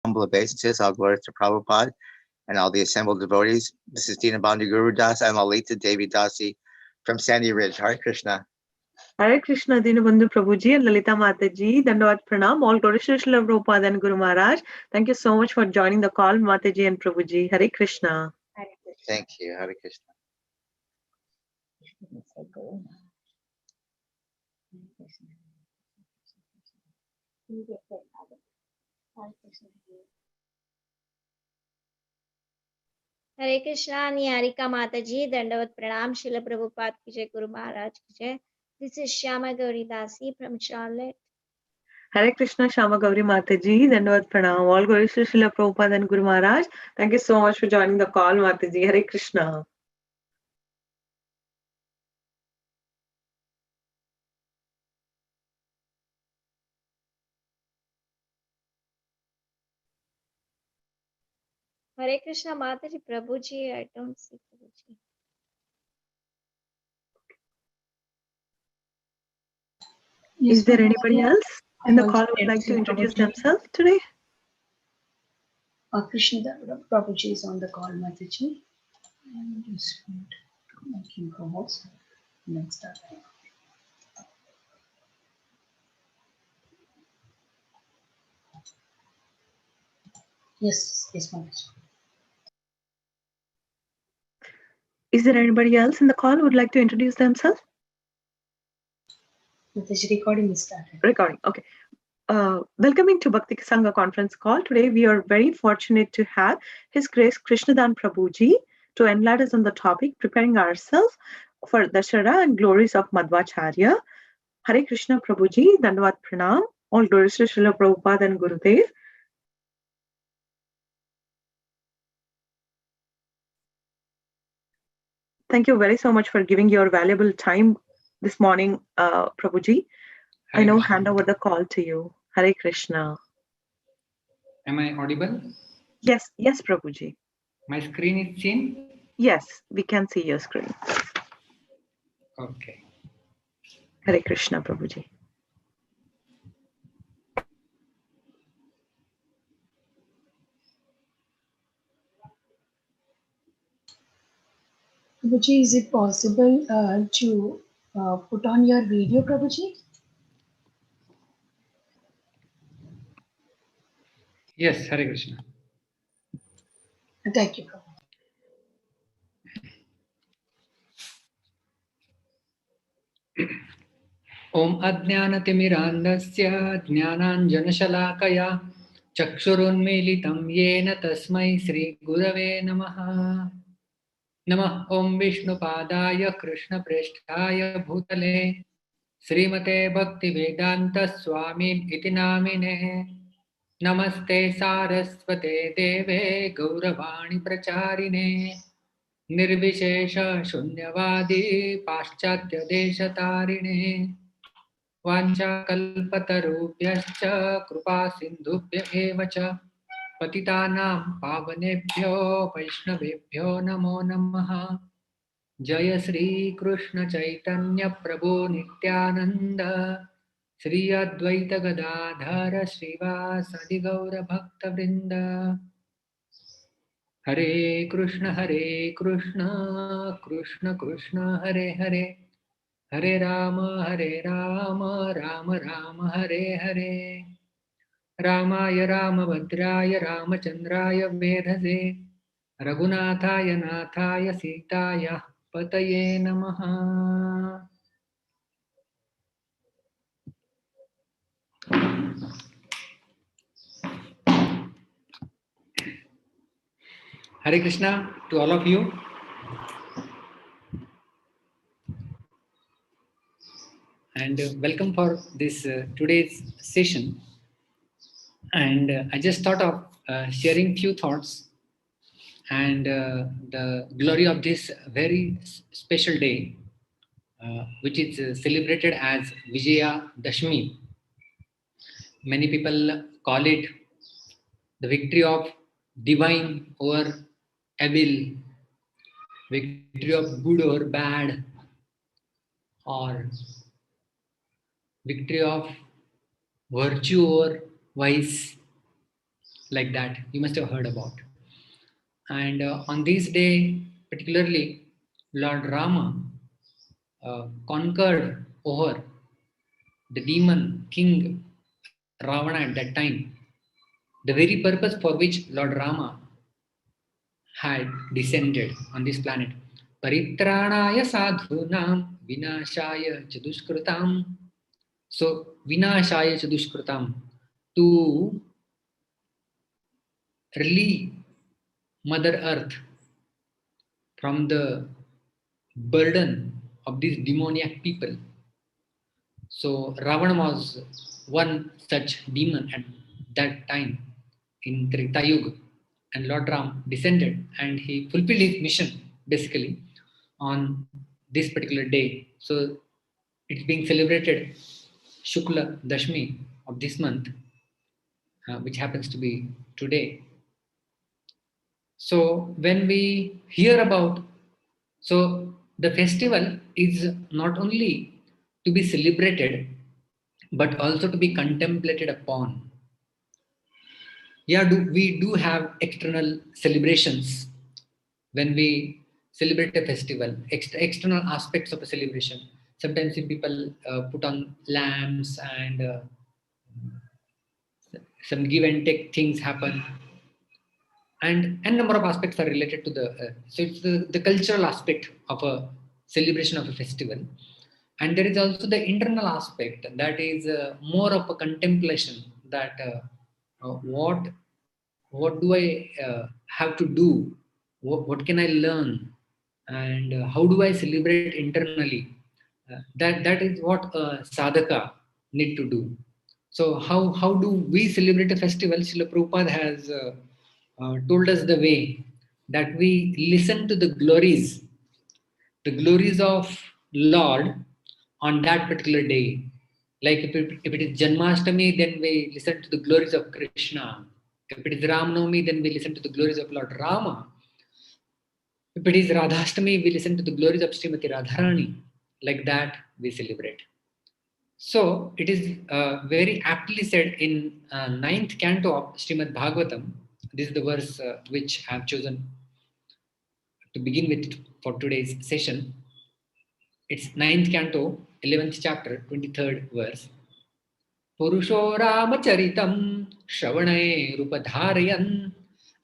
humble obeisances, all glories to Prabhupada and all the assembled devotees. This is Dinabandhu Guru Das and Lalita Devi Dasi from Sandy Ridge. Hare Krishna. Hare Krishna, Dinabandhu Prabhuji and Lalita Mataji. Dandavat Pranam. All glories to Srila Prabhupada and Guru Maharaj. Thank you so much for joining the call, Mataji and Prabhuji. Hare Krishna. Thank you. Hare Krishna. Hare Krishna, Niharika Mataji, Dandavat Pranam, Srila Prabhupada ki jai, Guru Maharaj ki jai. This is Shyama Gauri Dasi from Charlotte. Hare Krishna, Shama Gauri Mataji. Dandavat Pranam. All glories to Srila Prabhupada and Guru Maharaj. Thank you so much for joining the call, Mataji. Hare Krishna. Hare Krishna, Mataji, Prabhuji, I don't see Prabhuji. Is there anybody else in the call who would like to introduce themselves today? Krishna Prabhuji is on the call, Mataji. I'm just going to make him co-host. Let's start. Yes, Mataji. Is there anybody else in the call who would like to introduce themselves? Mataji, recording is started. Recording, okay. Welcoming to Bhakti Sangha conference call. Today we are very fortunate to have His Grace Krishna Dhan Prabhuji to enlighten us on the topic preparing ourselves for Dasera and glories of Madhvacharya. Hare Krishna Prabhuji, Dandavat Pranam. All glories to Srila Prabhupada and Gurudev. Thank you very so much for giving your valuable time this morning, Prabhuji. I now hand over the call to you. Hare Krishna. Am I audible? Yes, Prabhuji. My screen is seen? Yes, we can see your screen. Okay. Hare Krishna, Prabhuji. Prabhuji, is it possible to put on your video, Prabhuji? Yes, Hare Krishna. Thank you, Prabhuji. Om Ajnanatimirandasya Jnananjanashalakaya Chakshurunmilitam Yena Tasmai Sri Gurave Namaha. Namah Om Vishnupadaya Krishna Presthaya Bhutale Srimate Bhakti Vedanta Swami Iti Namine. Namaste Saraswate Deve Gauravani Pracharine Nirvishesha Shunyavadi Paschatya Deshatarine Vancha Kalpatarubhyascha Krupa Sindhubhya Evacha Patitanam Pavanebhyo Vaishnavebhyo Namo Namaha. Jaya Sri Krishna Chaitanya Prabhu Nityananda Sri Advaita Gadadhara Srivasadi Gaura Bhakta Vrinda. Hare Krishna Krishna Krishna Hare Hare Hare Rama Rama Rama Hare Hare Ramaya Ramabhadraya Ramachandraya Vedhase Raghunathaya Nathaya Sitaya Pataye Namaha. Hare Krishna to all of you. And welcome for this today's session. And I just thought of sharing few thoughts and the glory of this very special day, which is celebrated as Vijaya Dashmi. Many people call it the victory of divine over evil, victory of good over bad, or victory of virtue over vice. like that. You must have heard about. And on this day, particularly, Lord Rama conquered over the demon king Ravana at that time. The very purpose for which Lord Rama had descended on this planet. Paritranaya sadhunam vinashaya chadushkrutam. So, vinashaya chadushkrutam, to relieve Mother Earth from the burden of these demoniac people. So Ravana was one such demon at that time in Treta Yuga, and Lord Ram descended and he fulfilled his mission basically on this particular day. So it's being celebrated Shukla Dashmi of this month, which happens to be today. So when we hear about, so the festival is not only to be celebrated but also to be contemplated upon. Yeah, we do have external celebrations when we celebrate a festival, external aspects of a celebration. Sometimes people put on lamps and some give and take things happen, and a number of aspects are related to the so it's the cultural aspect of a celebration of a festival. And there is also the internal aspect that is more of a contemplation, that what do I have to do, what can I learn, and how do I celebrate internally. That is what a sadhaka need to do. So how do we celebrate a festival? Srila Prabhupada has told us the way that we listen to the glories of Lord on that particular day. Like if it is Janmashtami, then we listen to the glories of Krishna. If it is Ram Navami, then we listen to the glories of Lord Rama. If it is Radhashtami, we listen to the glories of Srimati Radharani. Like that, we celebrate. So it is very aptly said in ninth canto of Srimad Bhagavatam. This is the verse which I have chosen to begin with for today's session. It's ninth canto, 11th chapter, 23rd verse. Purusho Ramacharitam Shravanairupadharayan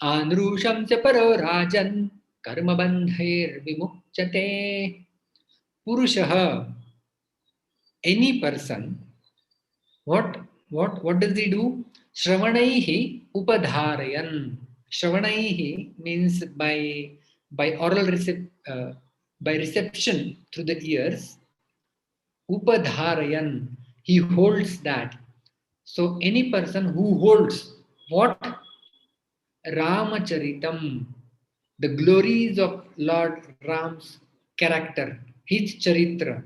Andrusham se paro rajan karma bandhair vimukchate. Purushaha, any person, what does he do? Shravanaihi upadharayan. Shravanaihi means by oral by reception through the ears. Upadharayan, he holds that. So any person who holds what? Ramacharitam, the glories of Lord Ram's character, his charitra.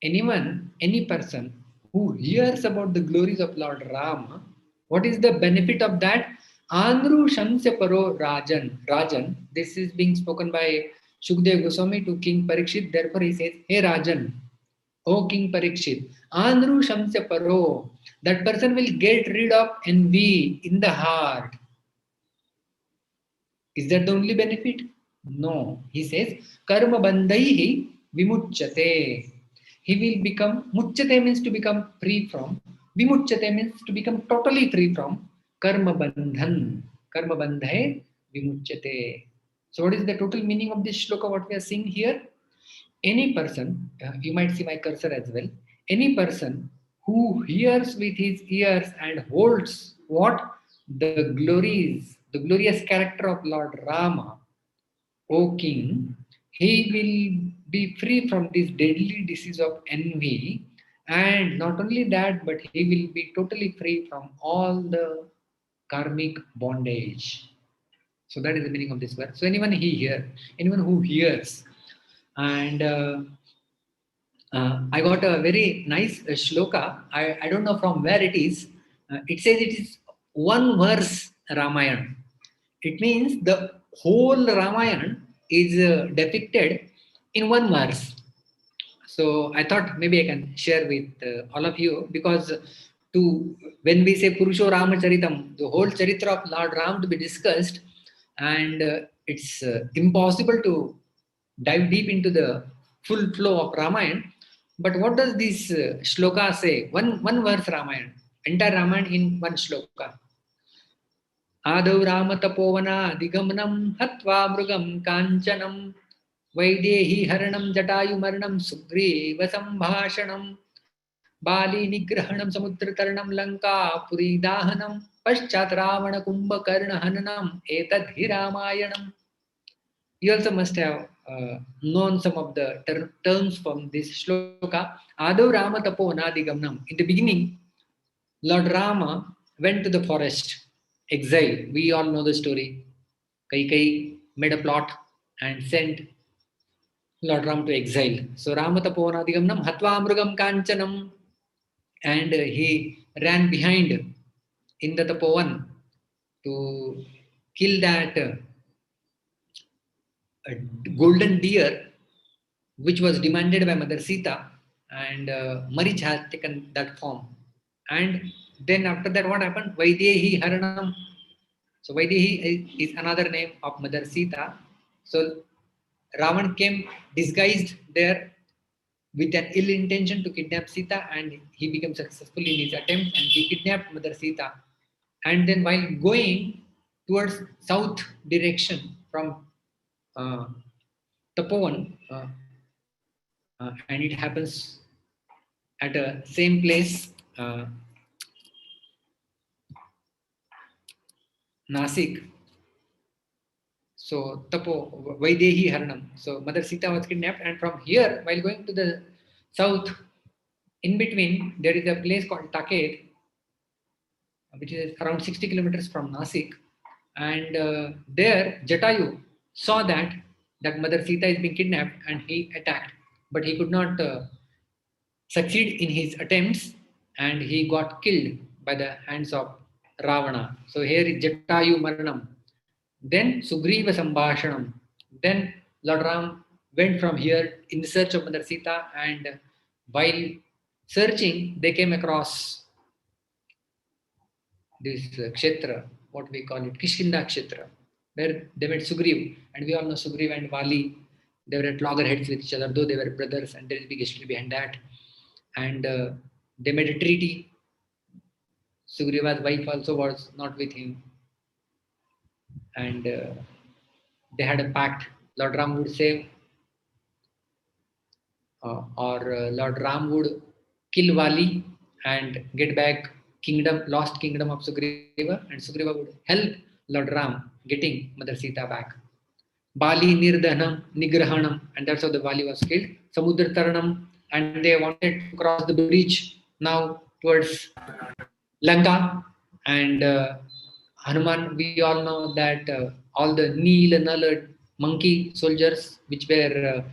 Any person who hears about the glories of Lord Rama, what is the benefit of that? Andru Shamsya Paro Rajan. This is being spoken by Shukdev Goswami to King Parikshit. Therefore he says, Hey Rajan, O King Parikshit, Andru Shamsya Paro, that person will get rid of envy in the heart. Is that the only benefit? No. He says, Karma bandhaihi vimuchyate. He will become, muchyate means to become free from, vimuchyate means to become totally free from karma bandhan. Karma bandhai vimuchyate. So what is the total meaning of this shloka, what we are seeing here? Any person, you might see my cursor as well, any person who hears with his ears and holds what? The glories, the glorious character of Lord Rama, O King, he will be free from this deadly disease of envy, and not only that, but he will be totally free from all the karmic bondage. So that is the meaning of this verse. So anyone who hears, and I got a very nice shloka. I don't know from where it is. It says it is one verse Ramayana. It means the whole Ramayana is depicted in one verse. So I thought maybe I can share with all of you, because to, when we say Purusho Ramacharitam, the whole charitra of Lord Ram to be discussed, and it's impossible to dive deep into the full flow of Ramayana. But what does this shloka say? One verse Ramayana, entire Ramayana in one shloka. Adau Rama tapovana digamnam hatva mrugam kanchanam Vaidehi haranam jatayu maranam sugriva sambhashanam Bali nigrahanam samudrataranam lanka puri dahanam paschat ravana kumbhakarna hananam etadhi ramayanam. You also must have known some of the terms from this shloka. Adau Rama tapo nadigamnam. In the beginning, Lord Rama went to the forest, exile. We all know the story. Kaikai made a plot and sent Lord Ram to exile. So Rama taponadigamnam hatva amrugam kanchanam, and he ran behind in the tapovan to kill that golden deer which was demanded by Mother Sita, and Marich has taken that form. And then after that, what happened? Vaidehi Haranam. So Vaidehi is another name of Mother Sita. So Ravan came disguised there with an ill intention to kidnap Sita, and he became successful in his attempt, and he kidnapped Mother Sita. And then while going towards south direction from Tapovan, and it happens at a same place, Nasik. So Tapo Vaidehi Haranam. So Mother Sita was kidnapped, and from here, while going to the south, in between there is a place called Taket, which is around 60 kilometers from Nasik, and there Jatayu saw that Mother Sita is being kidnapped, and he attacked, but he could not succeed in his attempts, and he got killed by the hands of Ravana. So here is Jatayu Maranam. Then Sugriva Sambhashanam. Then Lord Ram went from here in the search of Mother Sita, and while searching, they came across this kshetra, what we call it, Kishkinda kshetra, where they met Sugriv, and we all know Sugriv and Vali, they were at loggerheads with each other, though they were brothers, and there is a big history behind that. And they made a treaty. Sugriva's wife also was not with him, and they had a pact. Lord Ram would save, or Lord Ram would kill Vali and get back lost kingdom of Sugriva, and Sugriva would help Lord Ram getting Mother Sita back. Bali Nirdhanam Nigrahanam, and that's how the Bali was killed. Samudra Taranam, and they wanted to cross the bridge now towards Lanka, and Hanuman, we all know that all the Neel Nalad monkey soldiers which were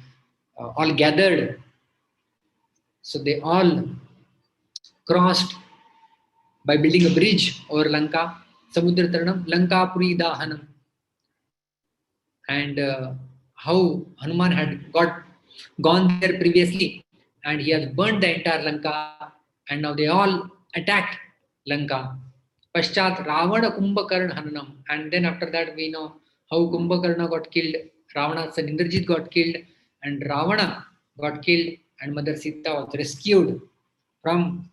all gathered, so they all crossed by building a bridge over Lanka, Samudra Taranam, Lanka Puri Dahanam, and how Hanuman had gone there previously, and he has burned the entire Lanka, and now they all attacked Lanka. Paschat Ravana Kumbhakarna Hananam, and then after that we know how Kumbhakarna got killed, Ravana's son Indrajit got killed, and Ravana got killed, and Mother Sita was rescued from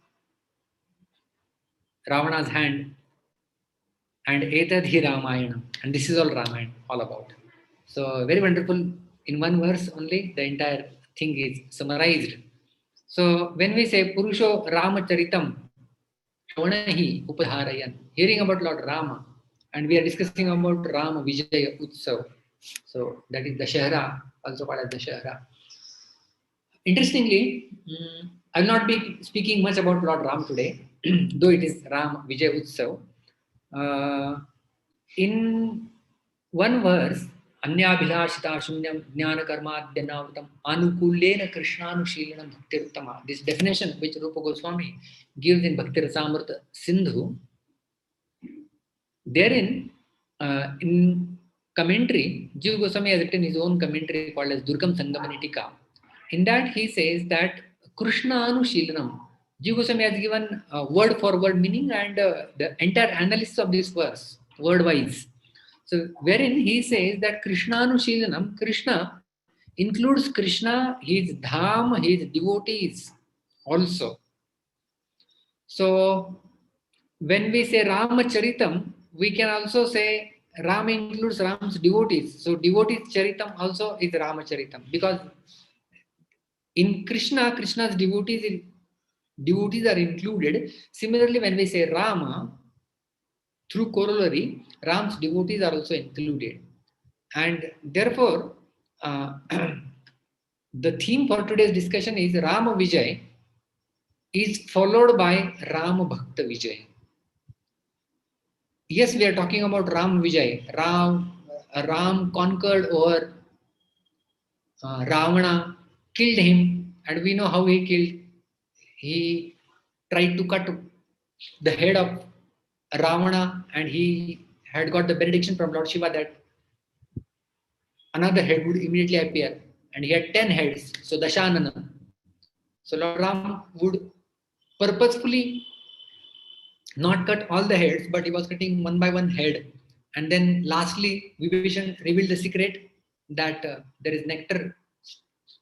Ravana's hand, and Etadhi Ramayana, and this is all Ramayana all about. So very wonderful. In one verse only, the entire thing is summarized. So when we say Purusho Ramacharitam, Shravanahi Upadharayan, hearing about Lord Rama, and we are discussing about Rama Vijaya Utsav. So that is Dasera, also called as Dasera. Interestingly, I will not be speaking much about Lord Ram today, though it is Ram Vijay Utsav. In one verse, Anyabhilashita Shunyam Jnana Karmadhyanavutam Anukulena Krishnanushilanam Bhaktiruttama. This definition which Rupa Goswami gives in Bhakti Rasamrita Sindhu, therein, in commentary, Jiva Goswami has written his own commentary called as Durgam Sangamanitika. In that he says that Krishna Anushilanam, Jiva Goswami has given word for word meaning and the entire analysis of this verse, word wise. So, wherein he says that Krishnanushilanam, Krishna includes Krishna, his dham, his devotees also. So, when we say Ramacharitam, we can also say Ram includes Ram's devotees. So, devotees Charitam also is Ramacharitam because in Krishna, Krishna's devotees are included. Similarly, when we say Rama, through corollary, Ram's devotees are also included. And therefore, the theme for today's discussion is Rama Vijay is followed by Rama Bhakta Vijay. Yes, we are talking about Ram Vijay. Ram conquered over Ravana, killed him, and we know how he killed. He tried to cut the head of Ravana, and he had got the benediction from Lord Shiva that another head would immediately appear, and he had 10 heads, so Dashanana. So Lord Ram would purposefully not cut all the heads, but he was cutting one by one head. And then lastly, Vibhishan revealed the secret that there is nectar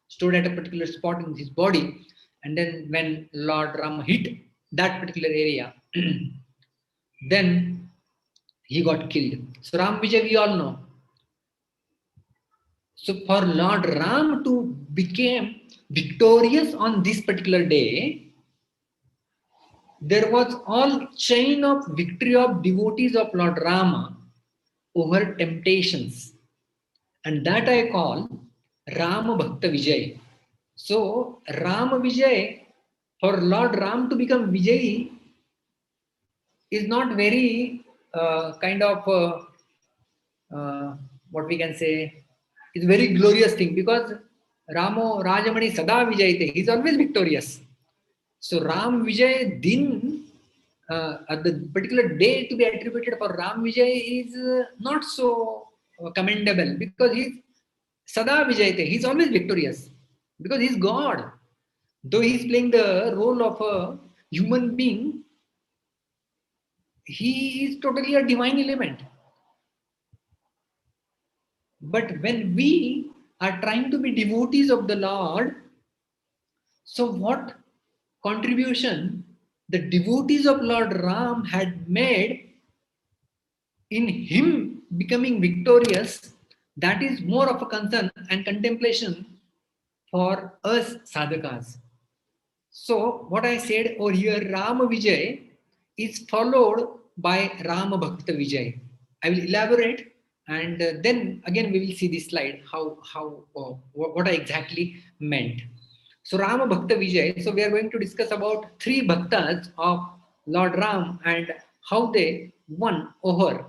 stored at a particular spot in his body. And then when Lord Ram hit that particular area, then he got killed. So Ram Vijay, we all know. So for Lord Ram to become victorious on this particular day, there was all chain of victory of devotees of Lord Rama over temptations. And that I call Rama Bhakta Vijay. So Rama Vijay, for Lord Ram to become Vijay is not very what we can say, is very glorious thing because Ramo Rajamani Sada Vijayate, he is always victorious. So Ram Vijay Din, at the particular day to be attributed for Ram Vijay is not so commendable because he is Sada Vijayate, he is always victorious because he is God. Though he is playing the role of a human being, he is totally a divine element. But when we are trying to be devotees of the Lord, so what contribution the devotees of Lord Ram had made in him becoming victorious, that is more of a concern and contemplation for us sadhakas. So what I said over here, Rama Vijay is followed by Rama Bhakta Vijay. I will elaborate and then again we will see this slide what I exactly meant. So Rama Bhakta Vijay, so we are going to discuss about 3 bhaktas of Lord Ram and how they won over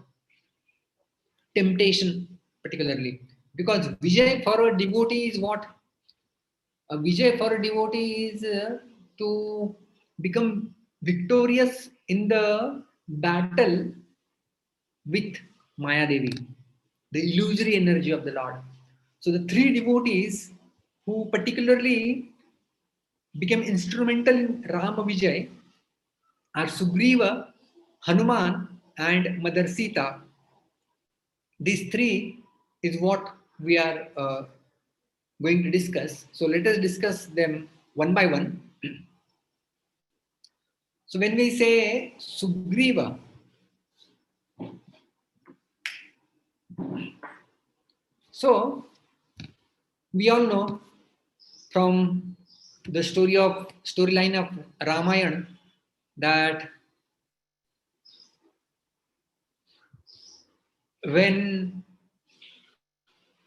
temptation particularly. Because Vijay for a devotee is what? A Vijay for a devotee is to become victorious in the battle with Maya Devi, the illusory energy of the Lord. So the 3 devotees who particularly became instrumental in Rama Vijay are Sugriva, Hanuman and Mother Sita. These 3 is what we are going to discuss. So let us discuss them one by one. So when we say Sugriva, so we all know from the storyline of Ramayana that when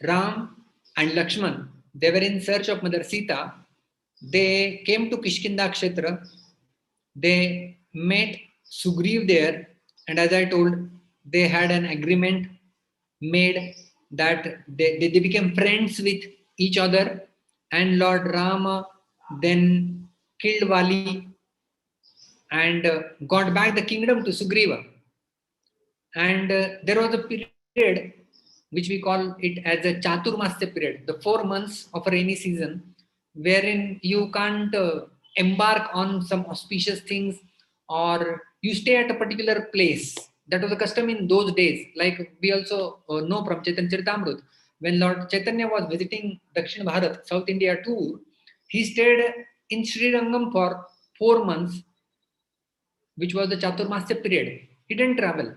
Ram and Lakshman, they were in search of Mother Sita, they came to Kishkinda Kshetra, they met Sugriv there, and as I told, they had an agreement made that they became friends with each other, and Lord Rama then killed Vali and got back the kingdom to Sugriva. And there was a period which we call it as a Chaturmasya period, the 4 months of a rainy season, wherein you can't embark on some auspicious things, or you stay at a particular place. That was a custom in those days. Like we also know from Chaitanya Charitamrita, when Lord Chaitanya was visiting Dakshin Bharat, South India tour, he stayed in Sri Rangam for 4 months, which was the Chaturmasya period. He didn't travel.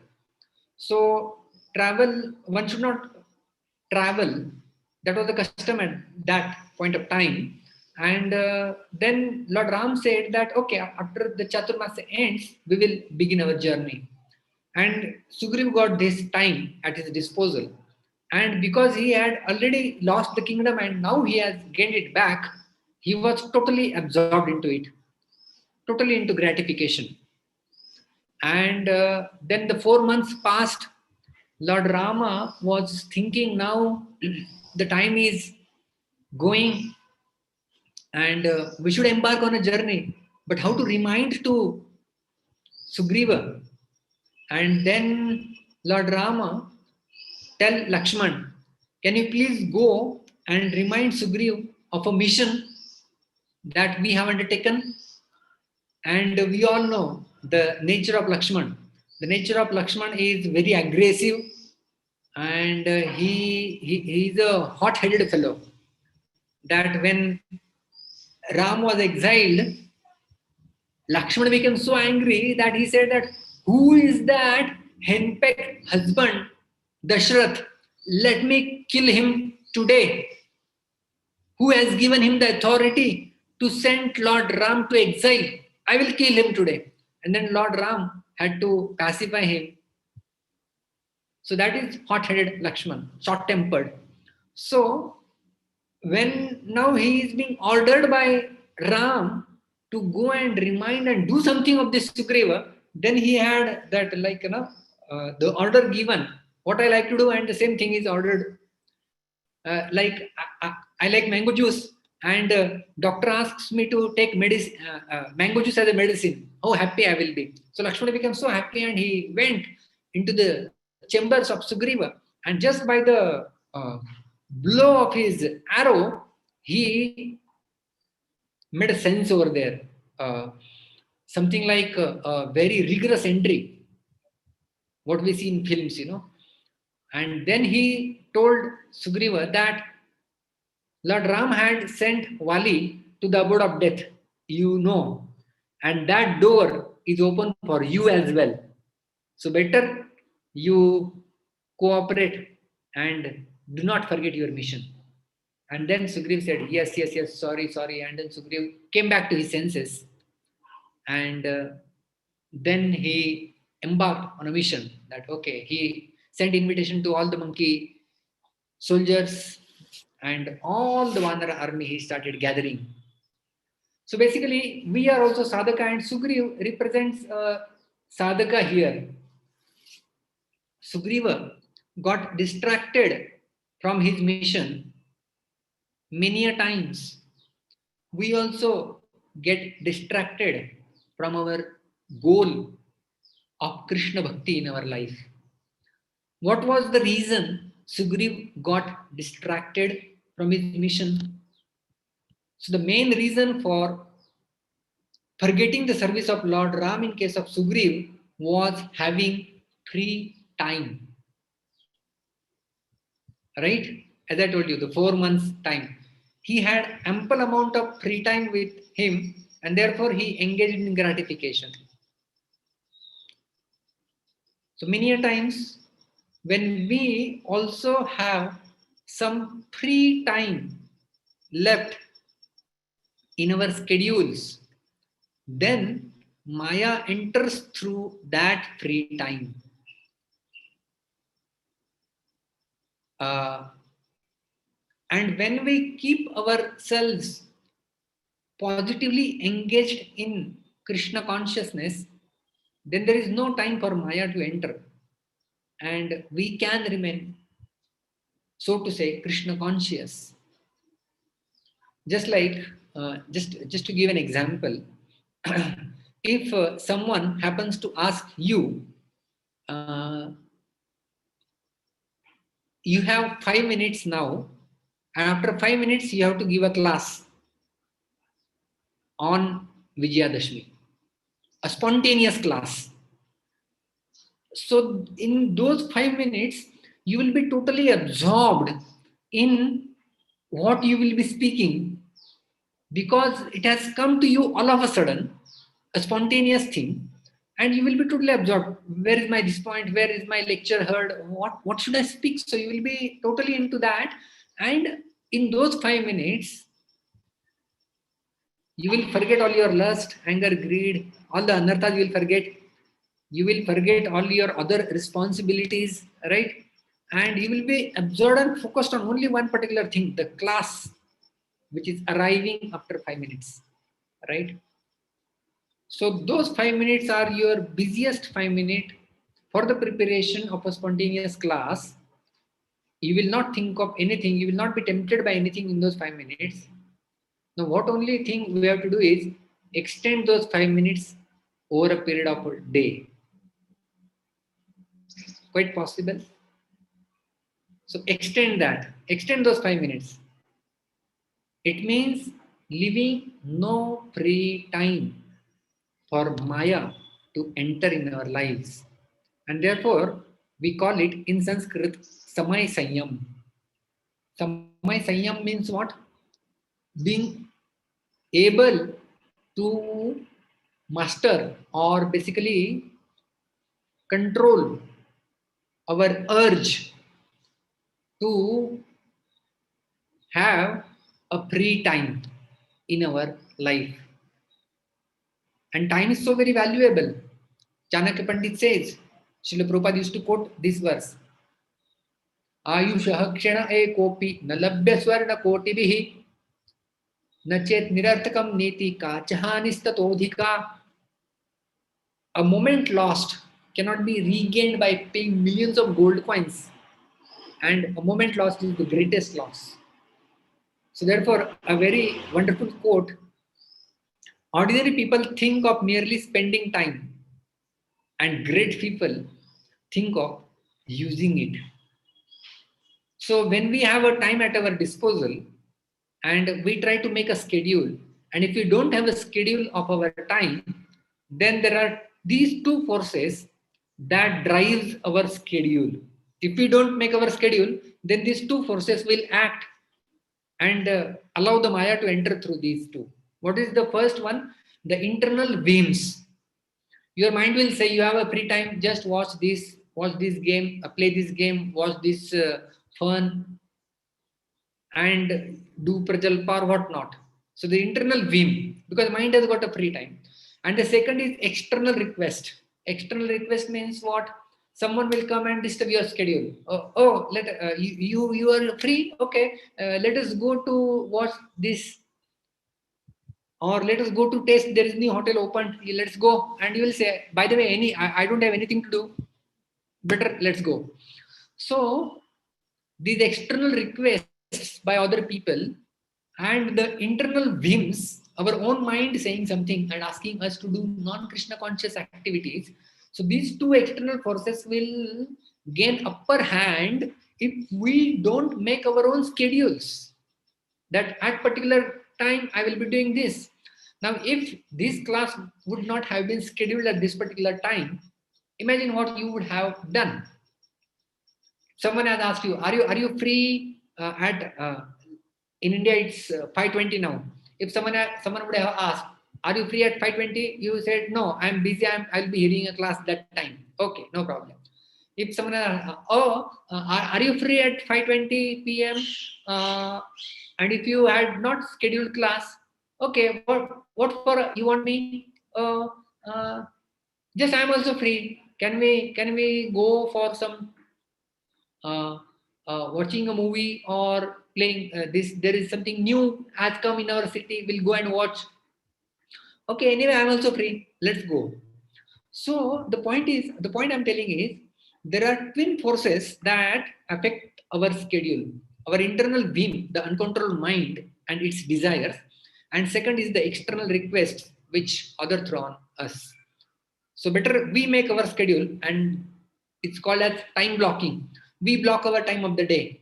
So travel, one should not travel. That was the custom at that point of time. And then Lord Ram said that, okay, after the Chaturmasya ends, we will begin our journey. And Sugriv got this time at his disposal. And because he had already lost the kingdom and now he has gained it back, he was totally absorbed into it, totally into gratification. And then the 4 months passed. Lord Rama was thinking now the time is going and we should embark on a journey. But how to remind to Sugriva? And then Lord Rama tell Lakshman, can you please go and remind Sugriv of a mission that we have undertaken? And we all know the nature of Lakshman. The nature of Lakshman is very aggressive, and he's a hot-headed fellow. That when Ram was exiled, Lakshman became so angry that he said that, who is that henpecked husband, Dashrath? Let me kill him today. Who has given him the authority to send Lord Ram to exile? I will kill him today. And then Lord Ram had to pacify him. So that is hot-headed Lakshman, short-tempered. So when now he is being ordered by Ram to go and remind and do something of this Sugriva, then he had that the order given, what I like to do, and the same thing is ordered. I like mango juice, and doctor asks me to take medicine, mango juice as a medicine. How happy I will be. So Lakshmana became so happy and he went into the chambers of Sugriva, and just by the blow of his arrow, he made a sense over there. Something like a very rigorous entry, what we see in films, And then he told Sugriva that Lord Ram had sent Wali to the abode of death, and that door is open for you as well. So better you cooperate and do not forget your mission. And then Sugriv said, yes, sorry. And then Sugriv came back to his senses. And then he embarked on a mission that, okay, he sent invitation to all the monkey soldiers and all the Vanara army he started gathering. So basically, we are also sadhaka, and Sugriv represents sadhaka here. Sugriva got distracted from his mission many a times. We also get distracted from our goal of Krishna Bhakti in our life. What was the reason Sugriv got distracted from his mission? So the main reason for forgetting the service of Lord Ram in case of Sugriv was having free time. Right? As I told you, the 4 months time. He had ample amount of free time with him, and therefore he engaged in gratification. So many a times when we also have some free time left in our schedules, then Maya enters through that free time. And when we keep ourselves positively engaged in Krishna consciousness, then there is no time for Maya to enter. And we can remain, so to say, Krishna conscious. Just like, just to give an example, if someone happens to ask you, you have 5 minutes now, and after 5 minutes you have to give a class. on Vijayadashmi, a spontaneous class. So in those 5 minutes, you will be totally absorbed in what you will be speaking, because it has come to you all of a sudden, a spontaneous thing, and you will be totally absorbed. Where is my this point? Where is my lecture heard? What should I speak? So you will be totally into that, and in those 5 minutes, you will forget all your lust, anger, greed, all the anarthas you will forget. You will forget all your other responsibilities, right? And you will be absorbed and focused on only one particular thing, the class, which is arriving after 5 minutes, right? So those 5 minutes are your busiest 5 minutes for the preparation of a spontaneous class. You will not think of anything. You will not be tempted by anything in those 5 minutes. Now, what only thing we have to do is extend those 5 minutes over a period of a day. Quite possible. So extend that. Extend those 5 minutes. It means leaving no free time for Maya to enter in our lives. And therefore, we call it in Sanskrit Samay Sanyam. Samay Sanyam means what? Being able to master or basically control our urge to have a free time in our life. And time is so very valuable. Chanakya Pandit says, Srila Prabhupada used to quote this verse, Ayushah kshana ekopi na labhya swarna kotibihi na chet nirarthakam neti ka chahanisthatodhika. A moment lost cannot be regained by paying millions of gold coins, and a moment lost is the greatest loss. So therefore, a very wonderful quote, ordinary people think of merely spending time, and great people think of using it. So when we have a time at our disposal and we try to make a schedule, and if we don't have a schedule of our time, then there are these two forces that drives our schedule. If we don't make our schedule, then these two forces will act and allow the Maya to enter through these two. What is the first one? The internal whims. Your mind will say you have a free time, just watch this game, play this game, watch this fun, and do prajalpa or whatnot. So the internal whim, because mind has got a free time. And the second is external request. External request means what? Someone will come and disturb your schedule. You are free? Okay, let us go to watch this, or let us go to taste. There is new hotel opened. Let's go. And you will say, by the way, I don't have anything to do. Better let's go. So these external requests by other people and the internal whims, our own mind saying something and asking us to do non-Krishna conscious activities. So these two external forces will gain upper hand if we don't make our own schedules. That at particular time I will be doing this. Now, if this class would not have been scheduled at this particular time, imagine what you would have done. Someone has asked you, are you free at in India it's 5:20 now. If someone would have asked, are you free at 5:20? You said no, I'm busy. I'll be hearing a class that time. Okay, no problem. If someone are you free at 5:20 p.m. And if you had not scheduled class, okay, what for you want me? Just I'm also free. Can we go for some watching a movie or playing this? There is something new has come in our city. We'll go and watch. Okay, anyway, I'm also free. Let's go. So the point I'm telling is there are twin forces that affect our schedule. Our internal whim, the uncontrolled mind and its desires, and second is the external requests which other throw on us. So better we make our schedule, and it's called as time blocking. We block our time of the day.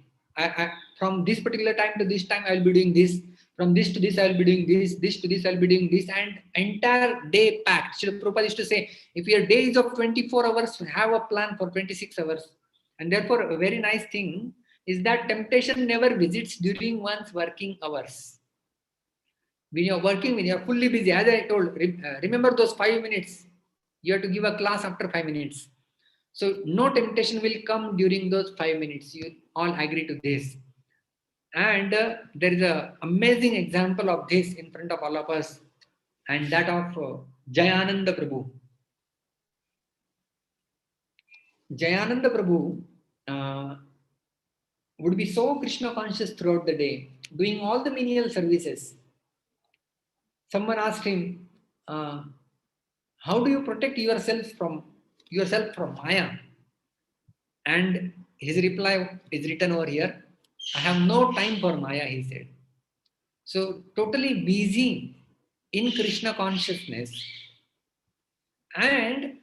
From this particular time to this time, I will be doing this. From this to this I will be doing this to this I will be doing this, and entire day packed. Srila Prabhupada used to say, if your day is of 24 hours, have a plan for 26 hours. And therefore, a very nice thing is that temptation never visits during one's working hours. When you're working, when you're fully busy, as I told, remember those 5 minutes. You have to give a class after 5 minutes. So no temptation will come during those 5 minutes. You all agree to this. And there is an amazing example of this in front of all of us, and that of Jayananda Prabhu. Jayananda Prabhu would be so Krishna conscious throughout the day, doing all the menial services. Someone asked him, how do you protect yourself from Maya? And his reply is written over here. I have no time for Maya, he said. So totally busy in Krishna consciousness. And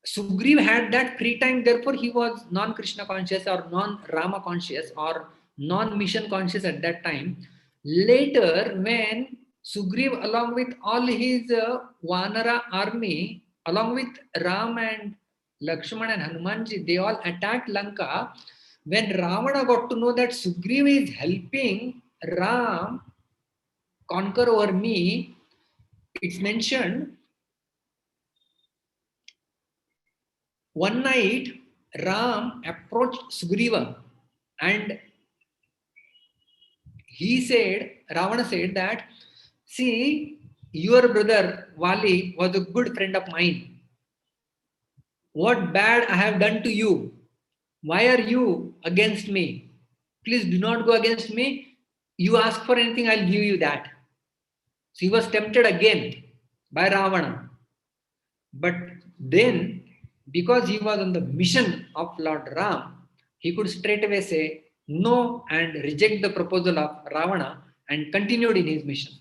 Sugriva had that free time, therefore he was non-Krishna conscious or non-Rama conscious or non-mission conscious at that time. Later, when Sugriva, along with all his Vanara army, along with Ram and Lakshmana and Hanumanji, they all attacked Lanka. When Ravana got to know that Sugriva is helping Ram conquer over me, it's mentioned, one night Ram approached Sugriva and Ravana said that, see, your brother Vali was a good friend of mine. What bad I have done to you? Why are you against me? Please do not go against me. You ask for anything, I'll give you that. So he was tempted again by Ravana. But then, because he was on the mission of Lord Ram, he could straightaway say no and reject the proposal of Ravana and continued in his mission.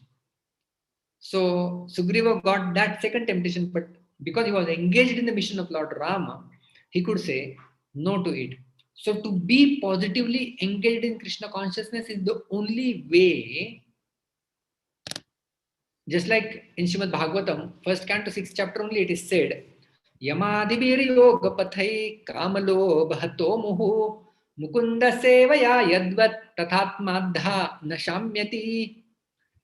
So Sugriva got that second temptation, but because he was engaged in the mission of Lord Rama, he could say no to it. So to be positively engaged in Krishna consciousness is the only way. Just like in Srimad Bhagavatam, first canto, 6th chapter only, it is said, Yamadibir yoga pathai kamalo bhato muhu mukunda sevaya yadvat tathatmadha nashamyati.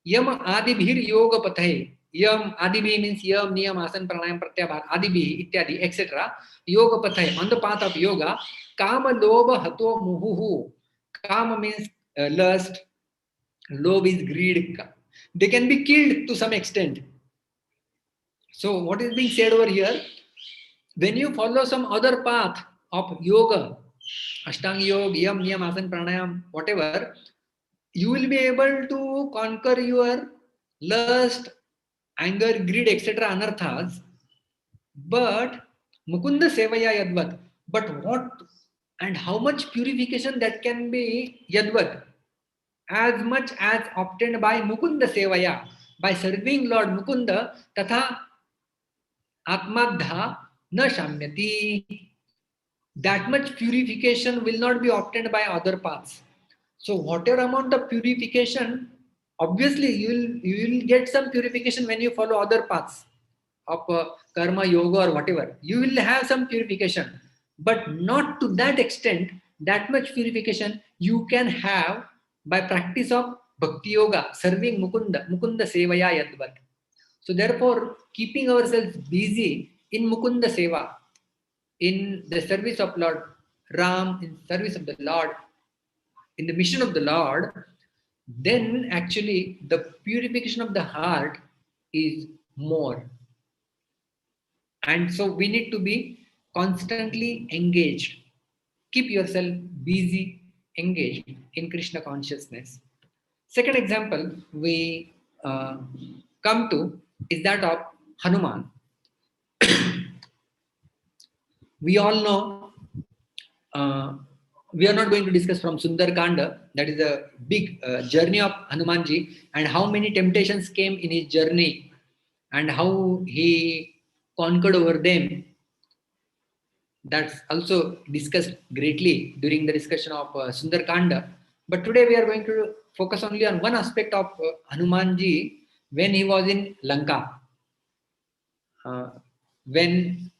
Yam adibhir yoga pathai. Yam adibhi means yam, niyam, asan, pranayam, pratyabhar, adibhi, ityadi, etc. Yoga pathai, on the path of yoga. Kama loba hato muhuhu. Kama means lust. Lob is greed. They can be killed to some extent. So what is being said over here? When you follow some other path of yoga, Ashtanga yoga, yam, niyam, asan, pranayam, whatever, you will be able to conquer your lust, anger, greed, etc. anarthas. But Mukunda Sevaya Yadvat. But what and how much purification that can be Yadvat? As much as obtained by Mukunda Sevaya, by serving Lord Mukunda, Tatha Atmadha Na Shamyati. That much purification will not be obtained by other paths. So whatever amount of purification, obviously you will get some purification when you follow other paths of karma, yoga or whatever. You will have some purification, but not to that extent. That much purification you can have by practice of bhakti yoga, serving Mukunda Sevaya Yadvat. So therefore, keeping ourselves busy in Mukunda Seva, in the service of Lord Ram, in service of the Lord, in the mission of the Lord, then actually the purification of the heart is more. And so we need to be constantly engaged. Keep yourself busy, engaged in Krishna consciousness. Second example we come to is that of Hanuman. We all know, we are not going to discuss from Sundar Kanda, that is a big journey of Hanumanji, and how many temptations came in his journey and how he conquered over them. That's also discussed greatly during the discussion of Sundar Kanda. But today we are going to focus only on one aspect of Hanumanji when he was in Lanka. When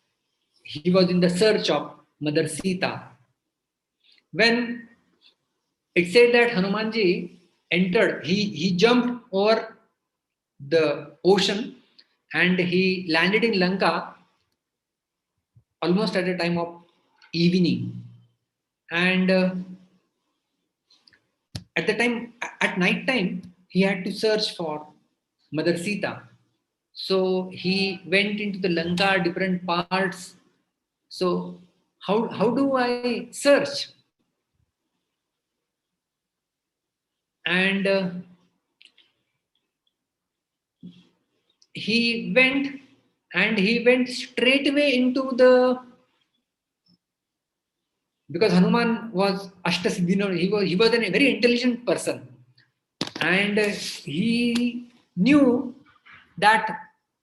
he was in the search of Mother Sita. When it said that Hanumanji entered, he jumped over the ocean and he landed in Lanka almost at a time of evening. And at the time, at night time, he had to search for Mother Sita. So he went into the Lanka, different parts. So how do I search? And he went straight away into the, because Hanuman was Ashtasiddhi, he was a very intelligent person, and he knew that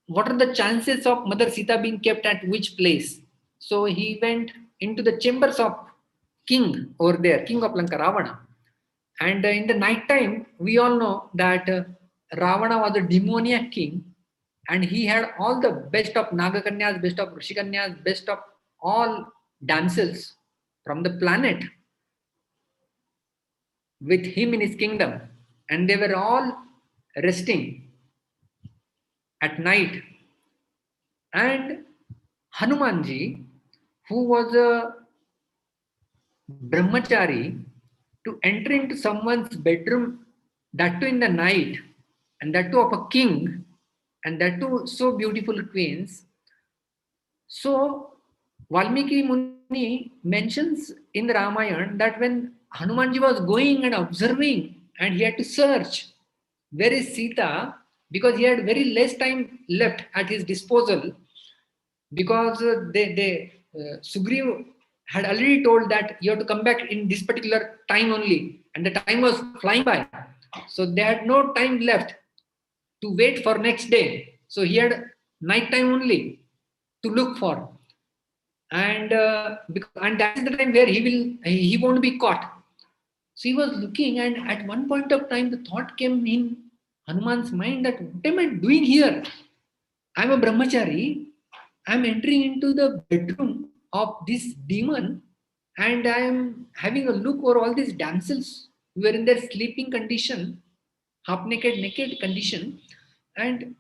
what are the chances of Mother Sita being kept at which place. So he went into the chambers of king over there, king of Lanka, Ravana. And in the night time, we all know that Ravana was a demoniac king, and he had all the best of Nagakanyas, best of Rishikanyas, best of all damsels from the planet with him in his kingdom, and they were all resting at night. And Hanumanji, who was a brahmachari, to enter into someone's bedroom, that too in the night, and that too of a king, and that too so beautiful queens. So Valmiki Muni mentions in the Ramayana that when Hanumanji was going and observing, and he had to search where is Sita, because he had very less time left at his disposal, because Sugriv had already told that you have to come back in this particular time only, and the time was flying by. So they had no time left to wait for next day. So he had night time only to look for, and that is the time where he won't be caught. So he was looking, and at one point of time, the thought came in Hanuman's mind that what am I doing here? I'm a brahmachari. I'm entering into the bedroom of this demon, and I'm having a look over all these damsels who were in their sleeping condition, half naked condition, and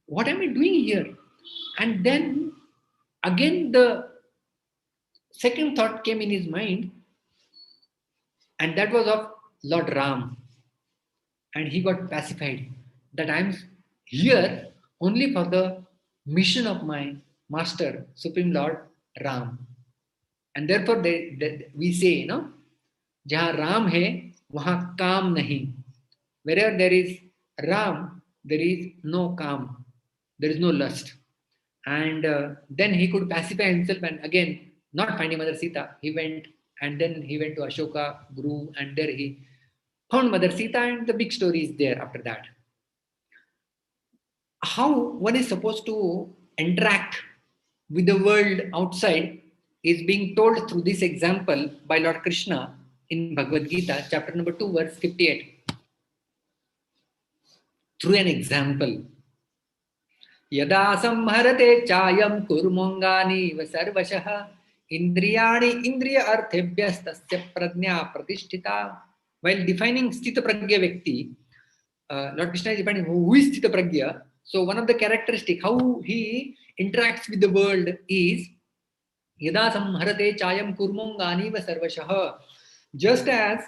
what am I doing here? And then again the second thought came in his mind, and that was of Lord Ram. And he got pacified that I'm here only for the mission of my master, Supreme Lord Ram. And therefore we say, Jahan Ram hai, wahan kaam nahi. Wherever there is Ram, there is no kaam, there is no lust. And then he could pacify himself, and again, not finding Mother Sita, he went, and then he went to Ashoka Guru, and there he found Mother Sita, and the big story is there after that. How one is supposed to interact with the world outside is being told through this example by Lord Krishna in Bhagavad Gita, chapter number 2, verse 58. Through an example. Yada samharate chayam kurmongani vasarvashah indriyani indriya arthebhyas tasya prajna pratishtita. While defining Sthita Pragya Vyakti, Lord Krishna is defining who is Sthita Pragya. So one of the characteristics, how he interacts with the world is Yada samharate chayam kurmongani vasarvashah. Just as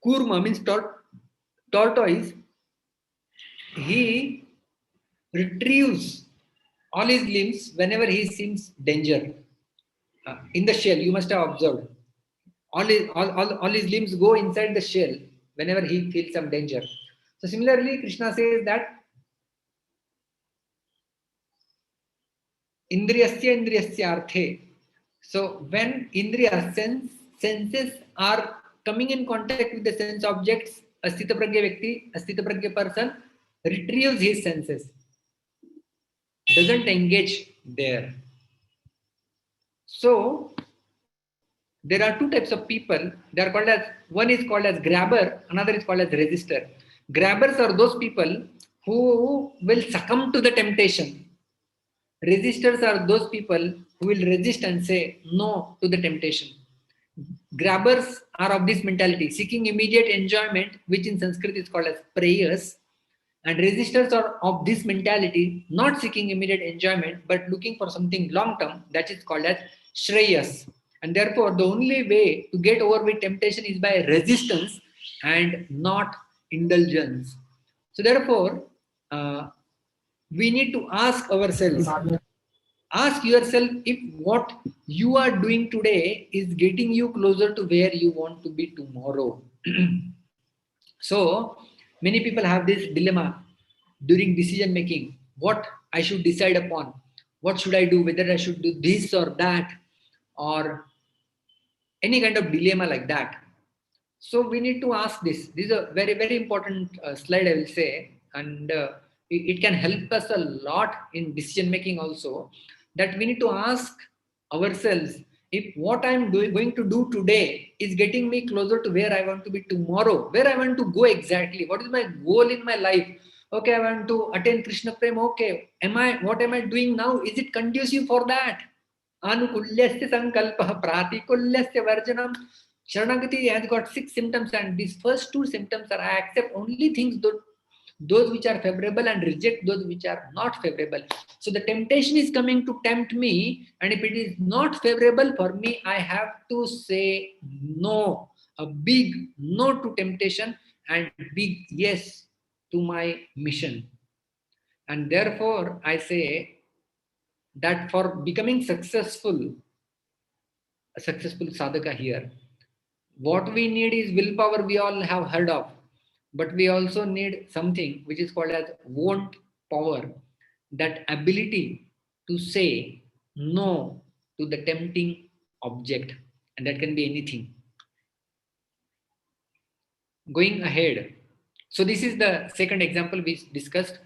kurma means tortoise, he retrieves all his limbs whenever he sees danger. In the shell, you must have observed. All his limbs go inside the shell whenever he feels some danger. So similarly, Krishna says that Indriyasya indriyasya arthe. So when indriya senses are coming in contact with the sense objects, a Sthita Pragya Vyakti, a Sthita Pragya person retrieves his senses, doesn't engage there. So there are two types of people. They are called as, one is called as grabber, another is called as resistor. Grabbers are those people who will succumb to the temptation. Resistors are those people who will resist and say no to the temptation. Grabbers are of this mentality, seeking immediate enjoyment, which in Sanskrit is called as prayers. And resistors are of this mentality, not seeking immediate enjoyment, but looking for something long term, that is called as shreyas. And therefore, the only way to get over with temptation is by resistance and not indulgence. So therefore, we need to ask ourselves, ask yourself if what you are doing today is getting you closer to where you want to be tomorrow. So many people have this dilemma during decision making, what I should decide upon, what should I do, whether I should do this or that, or any kind of dilemma like that. So we need to ask this. This is a very, very important slide, I will say, and it can help us a lot in decision making also, that we need to ask ourselves if what I'm going to do today is getting me closer to where I want to be tomorrow, where I want to go exactly, what is my goal in my life. Okay, I want to attain Krishna Prem. Okay, what am I doing now? Is it conducive for that? Anukulyasya sankalpa pratikulyasya varjanam. Sharanagati has got 6 symptoms, and these first 2 symptoms are I accept only things those which are favorable and reject those which are not favorable. So the temptation is coming to tempt me, and if it is not favorable for me, I have to say no, a big no to temptation and big yes to my mission. And therefore, I say that for becoming successful, a successful sadhaka here, what we need is willpower, we all have heard of, but we also need something which is called as want power, that ability to say no to the tempting object, and that can be anything. Going ahead, so this is the second example we discussed,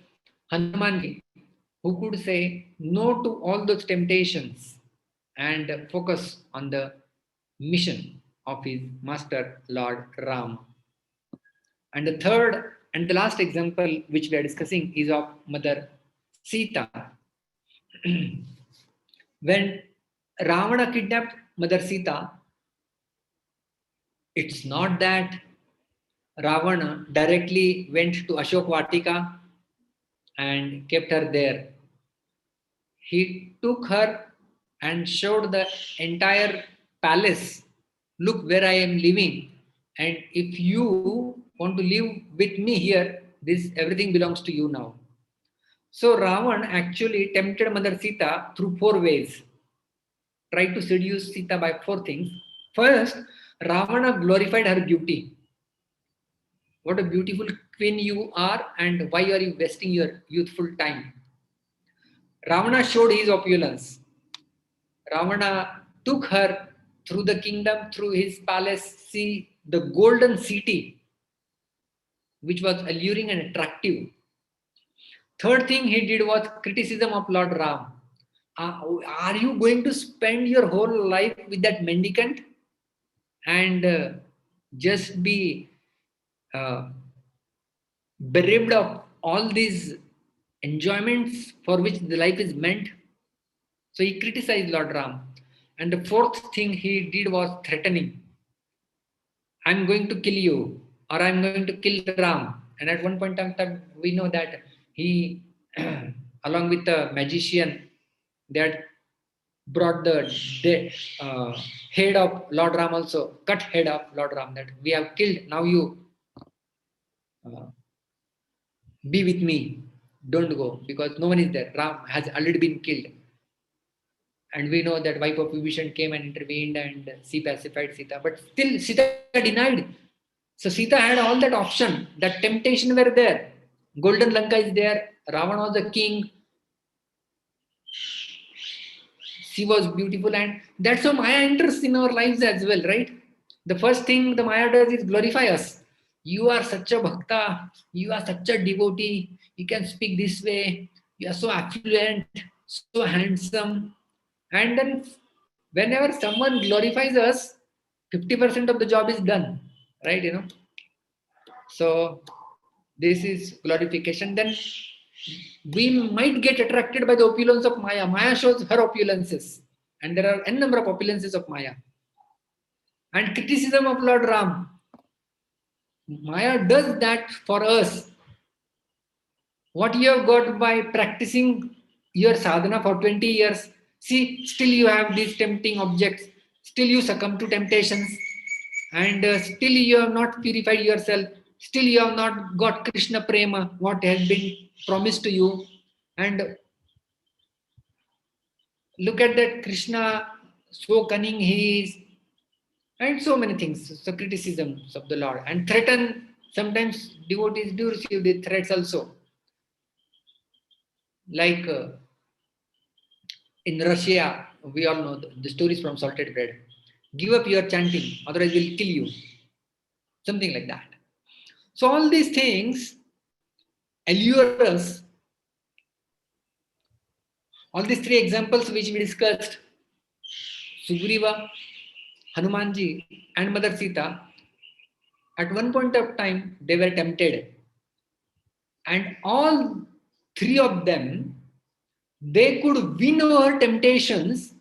Hanumanji, who could say no to all those temptations and focus on the mission of his master Lord Ram. And the third and the last example which we are discussing is of Mother Sita. When Ravana kidnapped Mother Sita, it's not that Ravana directly went to Ashok Vatika and kept her there. He took her and showed the entire palace. Look where I am living. And if you want to live with me here, this everything belongs to you now. So Ravan actually tempted Mother Sita through 4 ways. Tried to seduce Sita by 4 things. First, Ravana glorified her beauty. What a beautiful queen you are, and why are you wasting your youthful time? Ravana showed his opulence. Ravana took her through the kingdom, through his palace, see the golden city, which was alluring and attractive. Third thing he did was criticism of Lord Ram. Are you going to spend your whole life with that mendicant and just be bereft of all these enjoyments for which the life is meant? So he criticized Lord Ram. And the fourth thing he did was threatening. I'm going to kill you, or I'm going to kill Ram. And at one point in time, we know that he, along with the magician, that brought the head of Lord Ram also, cut head of Lord Ram, that we have killed, now you be with me, don't go, because no one is there. Ram has already been killed. And we know that wife of Vibhishan came and intervened and she pacified Sita. But still Sita denied. So Sita had all that option, that temptation were there. Golden Lanka is there. Ravana was the king. She was beautiful, and that's how Maya enters in our lives as well, right? The first thing the Maya does is glorify us. You are such a bhakta. You are such a devotee. You can speak this way. You are so affluent, so handsome. And then whenever someone glorifies us, 50% of the job is done, right? So this is glorification. Then we might get attracted by the opulence of Maya. Maya shows her opulences, and there are n number of opulences of Maya. And criticism of Lord Ram. Maya does that for us. What you have got by practicing your sadhana for 20 years, see, still you have these tempting objects, still you succumb to temptations, and still you have not purified yourself, still you have not got Krishna prema, what has been promised to you. And look at that Krishna, so cunning he is, and so many things. So criticisms of the Lord and threaten. Sometimes devotees do receive the threats also. Like in Russia, we all know the stories from salted bread. Give up your chanting, otherwise we'll kill you. Something like that. So all these things allure us. All these three examples which we discussed, Sugriva, Hanumanji and Mother Sita, at one point of time they were tempted. And all three of them, they could win over temptations.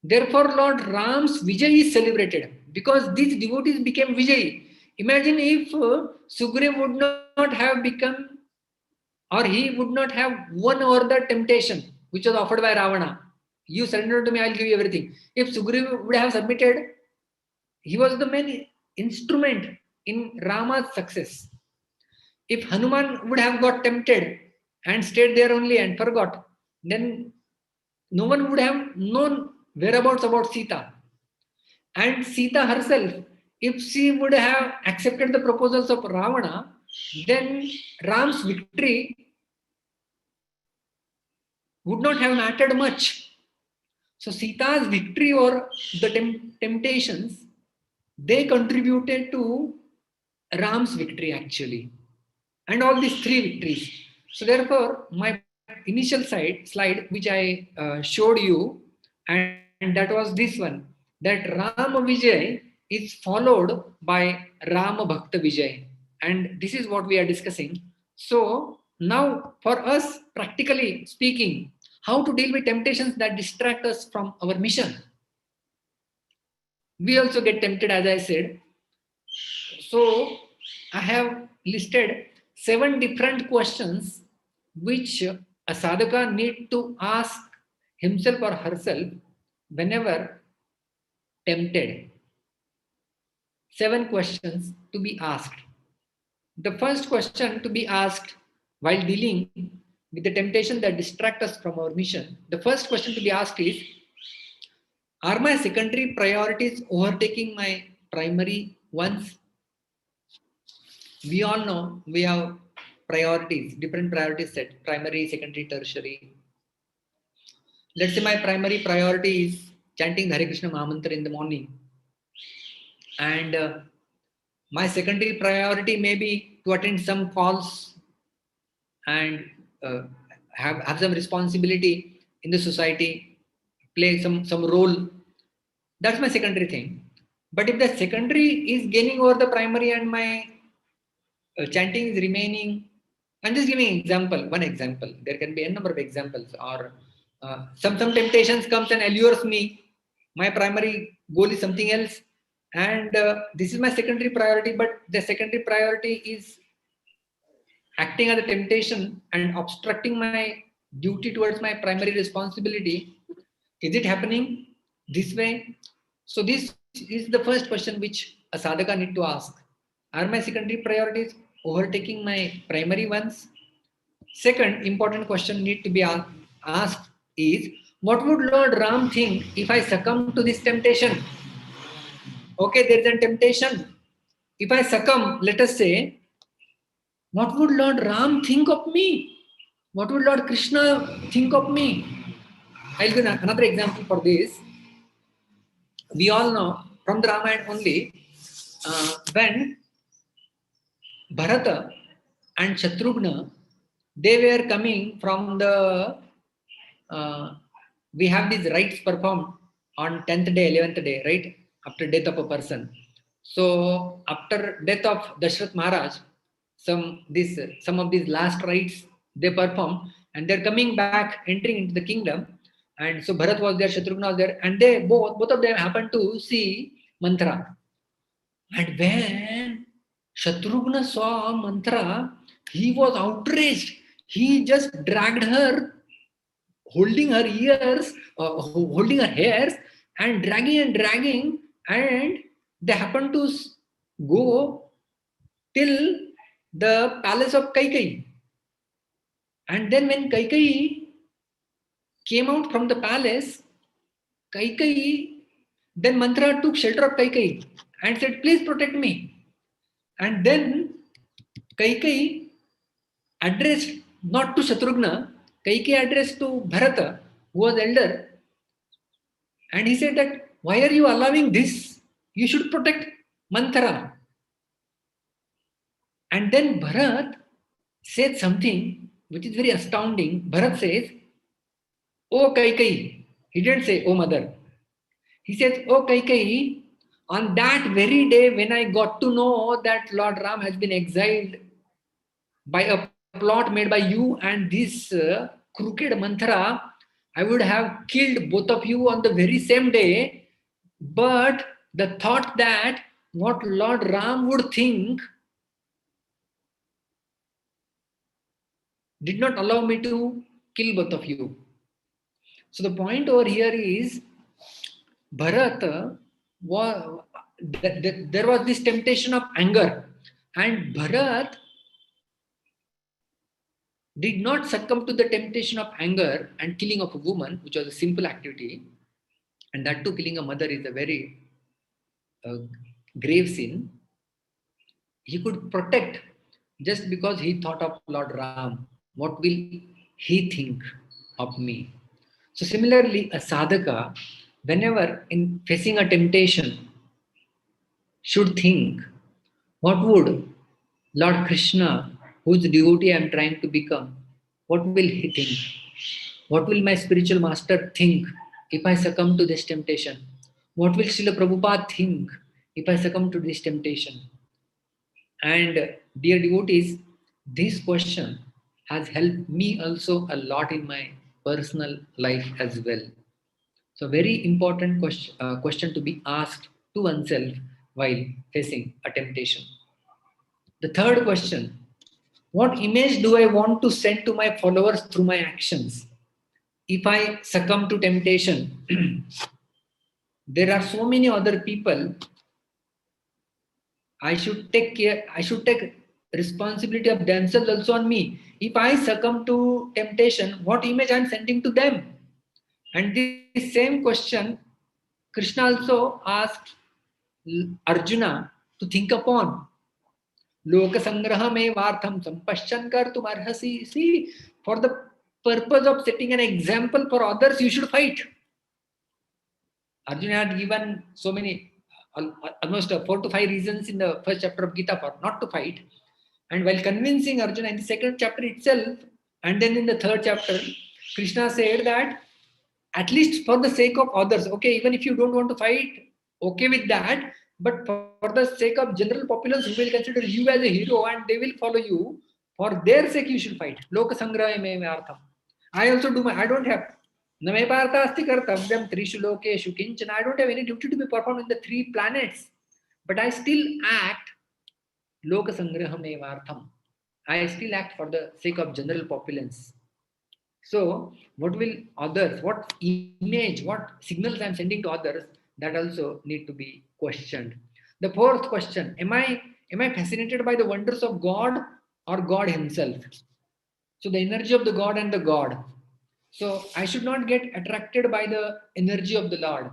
Therefore, Lord Ram's Vijay is celebrated because these devotees became Vijay. Imagine if Sugriva would not have become, or he would not have won over the temptation which was offered by Ravana. You surrender to me, I'll give you everything. If Sugriva would have submitted, he was the main instrument in Rama's success. If Hanuman would have got tempted and stayed there only and forgot, then no one would have known whereabouts about Sita. And Sita herself, if she would have accepted the proposals of Ravana, then Ram's victory would not have mattered much. So Sita's victory or the temptations, they contributed to Ram's victory actually. And all these three victories. So therefore, my initial slide which I showed you, and that was this one, that Rama Vijay is followed by Rama Bhakta Vijay. And this is what we are discussing. So now for us, practically speaking, how to deal with temptations that distract us from our mission. We also get tempted, as I said. So I have listed 7 different questions which a sadhaka need to ask himself or herself whenever tempted. 7 questions to be asked. The first question to be asked while dealing with the temptation that distract us from our mission, the first question to be asked is, are my secondary priorities overtaking my primary ones? We all know we have priorities, different priorities set, primary, secondary, tertiary. Let's say my primary priority is chanting Hare Krishna Mahamantra in the morning. And my secondary priority may be to attend some calls and have some responsibility in the society, play some role. That's my secondary thing. But if the secondary is gaining over the primary and my chanting is remaining, I'm just giving example, one example. There can be a number of examples, or some temptations comes and allures me. My primary goal is something else, and this is my secondary priority. But the secondary priority is acting as a temptation and obstructing my duty towards my primary responsibility. Is it happening this way? So this is the first question which a sadhaka need to ask. Are my secondary priorities overtaking my primary ones? Second important question need to be asked is, what would Lord Ram think if I succumb to this temptation? Okay, there is a temptation. If I succumb, let us say, what would Lord Ram think of me? What would Lord Krishna think of me? I'll give another example for this. We all know from the Ramayana only, when Bharata and Shatrughna, they were coming from the, we have these rites performed on 10th day, 11th day, right? after death of a person. So after death of Dashrath Maharaj, some of these last rites they perform, and they're coming back, entering into the kingdom. And so Bharat was there, Shatrughna was there, and they both of them happened to see Manthara. And when Shatrughna saw Manthara, he was outraged. He just dragged her, holding her ears, holding her hairs, and dragging, and they happened to go till the palace of Kaikeyi. And then when Kaikeyi came out from the palace, Kaikeyi, then Manthara took shelter of Kaikeyi and said, please protect me. And then Kaikeyi addressed not to Shatrughna, Kaikeyi addressed to Bharata, who was elder, and he said that, why are you allowing this? You should protect Manthara. And then Bharat said something which is very astounding. Bharat says, "O Kaikeyi." He didn't say, "O mother." He says, "O Kaikeyi, on that very day when I got to know that Lord Ram has been exiled by a plot made by you and this crooked Manthara, I would have killed both of you on the very same day. But the thought that what Lord Ram would think did not allow me to kill both of you." So the point over here is Bharat there was this temptation of anger, and Bharat did not succumb to the temptation of anger and killing of a woman, which was a simple activity, and that too killing a mother is a very grave sin. He could protect just because he thought of Lord Ram. What will he think of me? So similarly, a sadhaka, whenever in facing a temptation, should think, what would Lord Krishna, whose devotee I am trying to become, what will he think? What will my spiritual master think if I succumb to this temptation? What will Srila Prabhupada think if I succumb to this temptation? And dear devotees, this question has helped me also a lot in my personal life as well. So very important question to be asked to oneself while facing a temptation. The third question, what image do I want to send to my followers through my actions? If I succumb to temptation, there are so many other people. I should take care, I should take responsibility of themselves also on me. If I succumb to temptation, what image I am sending to them? And this same question, Krishna also asked Arjuna to think upon. Loka sangraham evartham sampashchan kartum arhasi. See, for the purpose of setting an example for others, you should fight. Arjuna had given so many, almost 4 to 5 reasons in the first chapter of Gita for not to fight. And while convincing Arjuna in the second chapter itself, and then in the third chapter, Krishna said that at least for the sake of others, okay, even if you don't want to fight, okay with that, but for the sake of general populace who will consider you as a hero and they will follow you, for their sake you should fight. Loka sangraham artham. I also do I don't have. Name partha asti kartavyam trishu lokeshu kinchana. I don't have any duty to be performed in the 3 planets, but I still act loka sangraham artham. I still act for the sake of general populace. So, what will others, what image, what signals I am sending to others, that also need to be questioned. The fourth question, am I fascinated by the wonders of God or God himself? So the energy of the God and the God. So I should not get attracted by the energy of the Lord,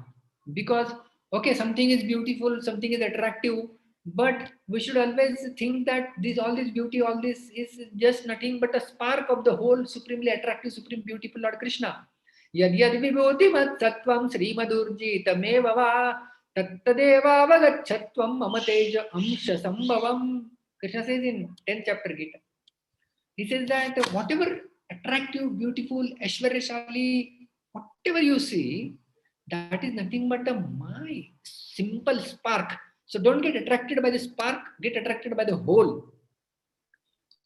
because okay, something is beautiful, something is attractive, but we should always think that all this beauty, all this is just nothing but a spark of the whole supremely attractive, supreme beautiful Lord Krishna. Yad yad vibhoti mat sattvam srimadurjitamev va tattadeva avagachatvam mama teja amsha sambhavam. Krishna says in 10th chapter Gita. He says that whatever attractive, beautiful, Aishwaryashali, whatever you see, that is nothing but a Maya. simple spark. So don't get attracted by the spark, get attracted by the whole.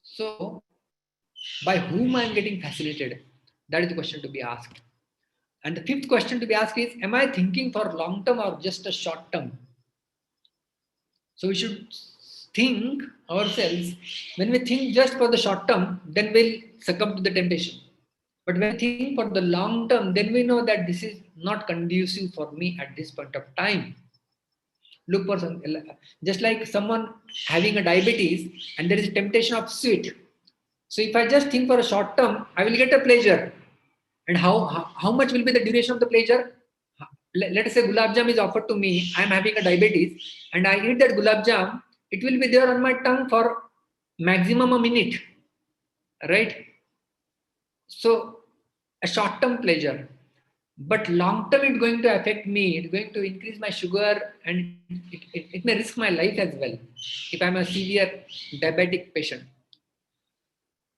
So by whom I am getting fascinated? That is the question to be asked. And the fifth question to be asked is, am I thinking for long term or just a short term? So we should think ourselves, when we think just for the short term, then we'll succumb to the temptation. But when we think for the long term, then we know that this is not conducive for me at this point of time. Look for some, just like someone having a diabetes and there is a temptation of sweet. So if I just think for a short term, I will get a pleasure. And how much will be the duration of the pleasure? Let us say gulab jam is offered to me. I am having a diabetes and I eat that gulab jam. It will be there on my tongue for maximum a minute, right? So a short-term pleasure, but long-term it's going to affect me. It's going to increase my sugar and it may risk my life as well if I'm a severe diabetic patient.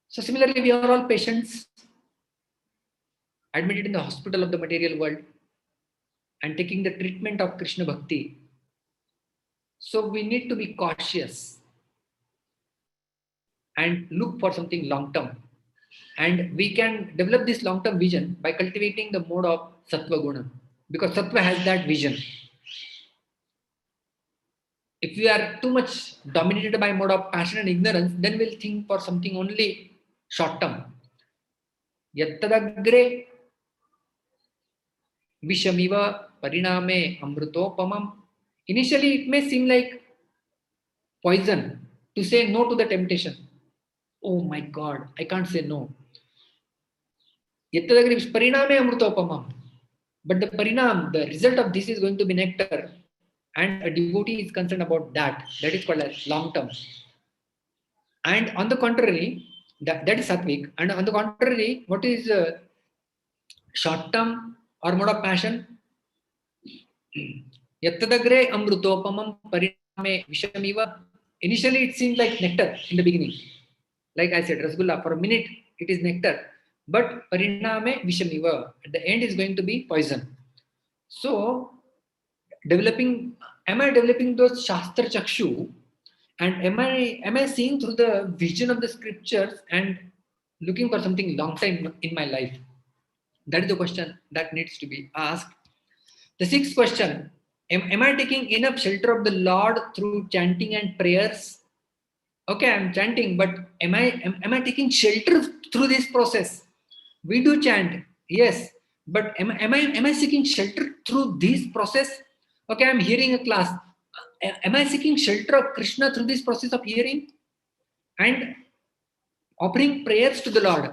So similarly, we are all patients admitted in the hospital of the material world and taking the treatment of Krishna Bhakti. So we need to be cautious and look for something long-term. And we can develop this long-term vision by cultivating the mode of Sattva Guna, because Sattva has that vision. If we are too much dominated by mode of passion and ignorance, then we'll think for something only short-term. Yattadagre Vishamiva Pariname Amrutopamam. Initially, it may seem like poison to say no to the temptation. Oh my God, I can't say no. Yattadagre Pariname Amrutopamam. But the parinam, the result of this is going to be nectar, and a devotee is concerned about that. That is called as long term. And on the contrary, that is sattvic. And on the contrary, what is short term or mode of passion? Yattadagre amrutopamam pariname vishamiva. Initially, it seems like nectar in the beginning. Like I said, rasgulla, for a minute, it is nectar. But pariname vishamiva. At the end is going to be poison. So, am I developing those Shastra Chakshu, and am I seeing through the vision of the scriptures and looking for something long time in my life? That is the question that needs to be asked. The sixth question, am I taking enough shelter of the Lord through chanting and prayers? Okay, I'm chanting, but am I taking shelter through this process? We do chant, yes, but am I seeking shelter through this process? Okay, I'm hearing a class. Am I seeking shelter of Krishna through this process of hearing and offering prayers to the Lord?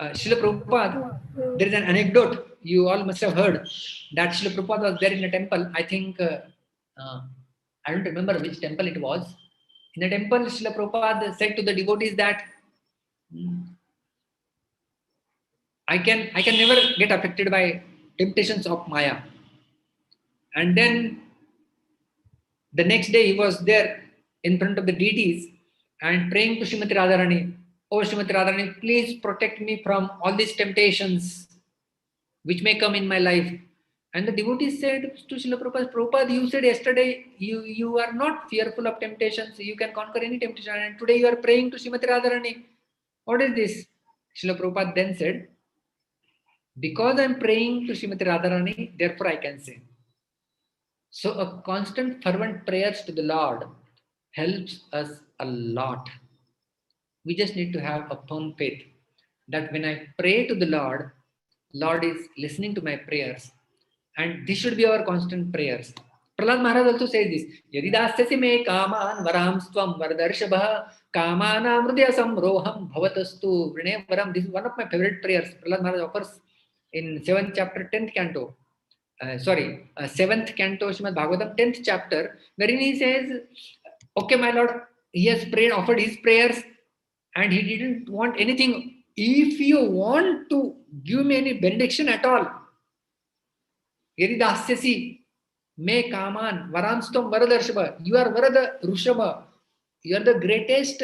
Srila Prabhupada, there is an anecdote you all must have heard that Srila Prabhupada was there in a temple. I think I don't remember which temple it was. In a temple, Srila Prabhupada said to the devotees that I can never get affected by temptations of Maya. And then the next day he was there in front of the deities and praying to Srimati Radharani, "Oh Srimati Radharani, please protect me from all these temptations which may come in my life." And the devotees said to Srila Prabhupada, "Prabhupada, you said yesterday you are not fearful of temptations, you can conquer any temptation, and today you are praying to Srimati Radharani. What is this?" Srila Prabhupada then said, "Because I am praying to Srimati Radharani, therefore I can say." So a constant fervent prayers to the Lord helps us a lot. We just need to have a firm faith that when I pray to the Lord, Lord is listening to my prayers. And this should be our constant prayers. Prahlad Maharaj also says this, "Yadi dasyasi me kaman varam stvam vardarshabha kamana mrudya samroham bhavatastu vrine varam." This is one of my favorite prayers. Prahlad Maharaj offers in 7th chapter, 10th canto. 7th canto, Srimad Bhagavatam, 10th chapter, wherein he says, "Okay, my Lord, he has prayed, offered his prayers, and he didn't want anything. If you want to give me any benediction at all, Yadi dasyasi me kaman varanstam varadarshava, you are Varada Rushabha, you are the greatest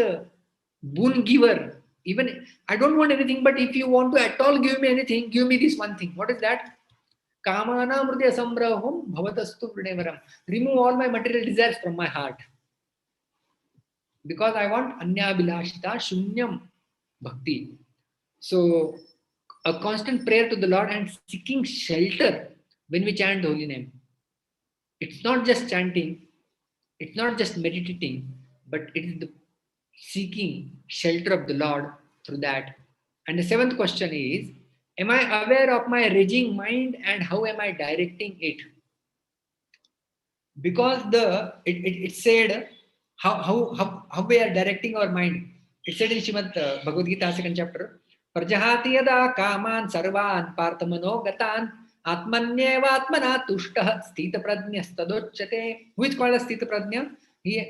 boon giver. Even I don't want anything, but if you want to at all give me anything, give me this one thing." What is that? Kamana mridya sambrahum bhavatastu vrinevaram. Remove all my material desires from my heart. Because I want anya bilashita shunyam bhakti. So a constant prayer to the Lord and seeking shelter when we chant the holy name. It's not just chanting, it's not just meditating, but it is the seeking shelter of the Lord through that. And the seventh question is, am I aware of my raging mind and how am I directing it? Because it said how we are directing our mind. It said in Srimad Bhagavad Gita, second chapter, Prajahati yada kaman sarvan parthamano gatan atmanyeva atmana tushta sthita prajna stadochate. Who is called as sthita prajna?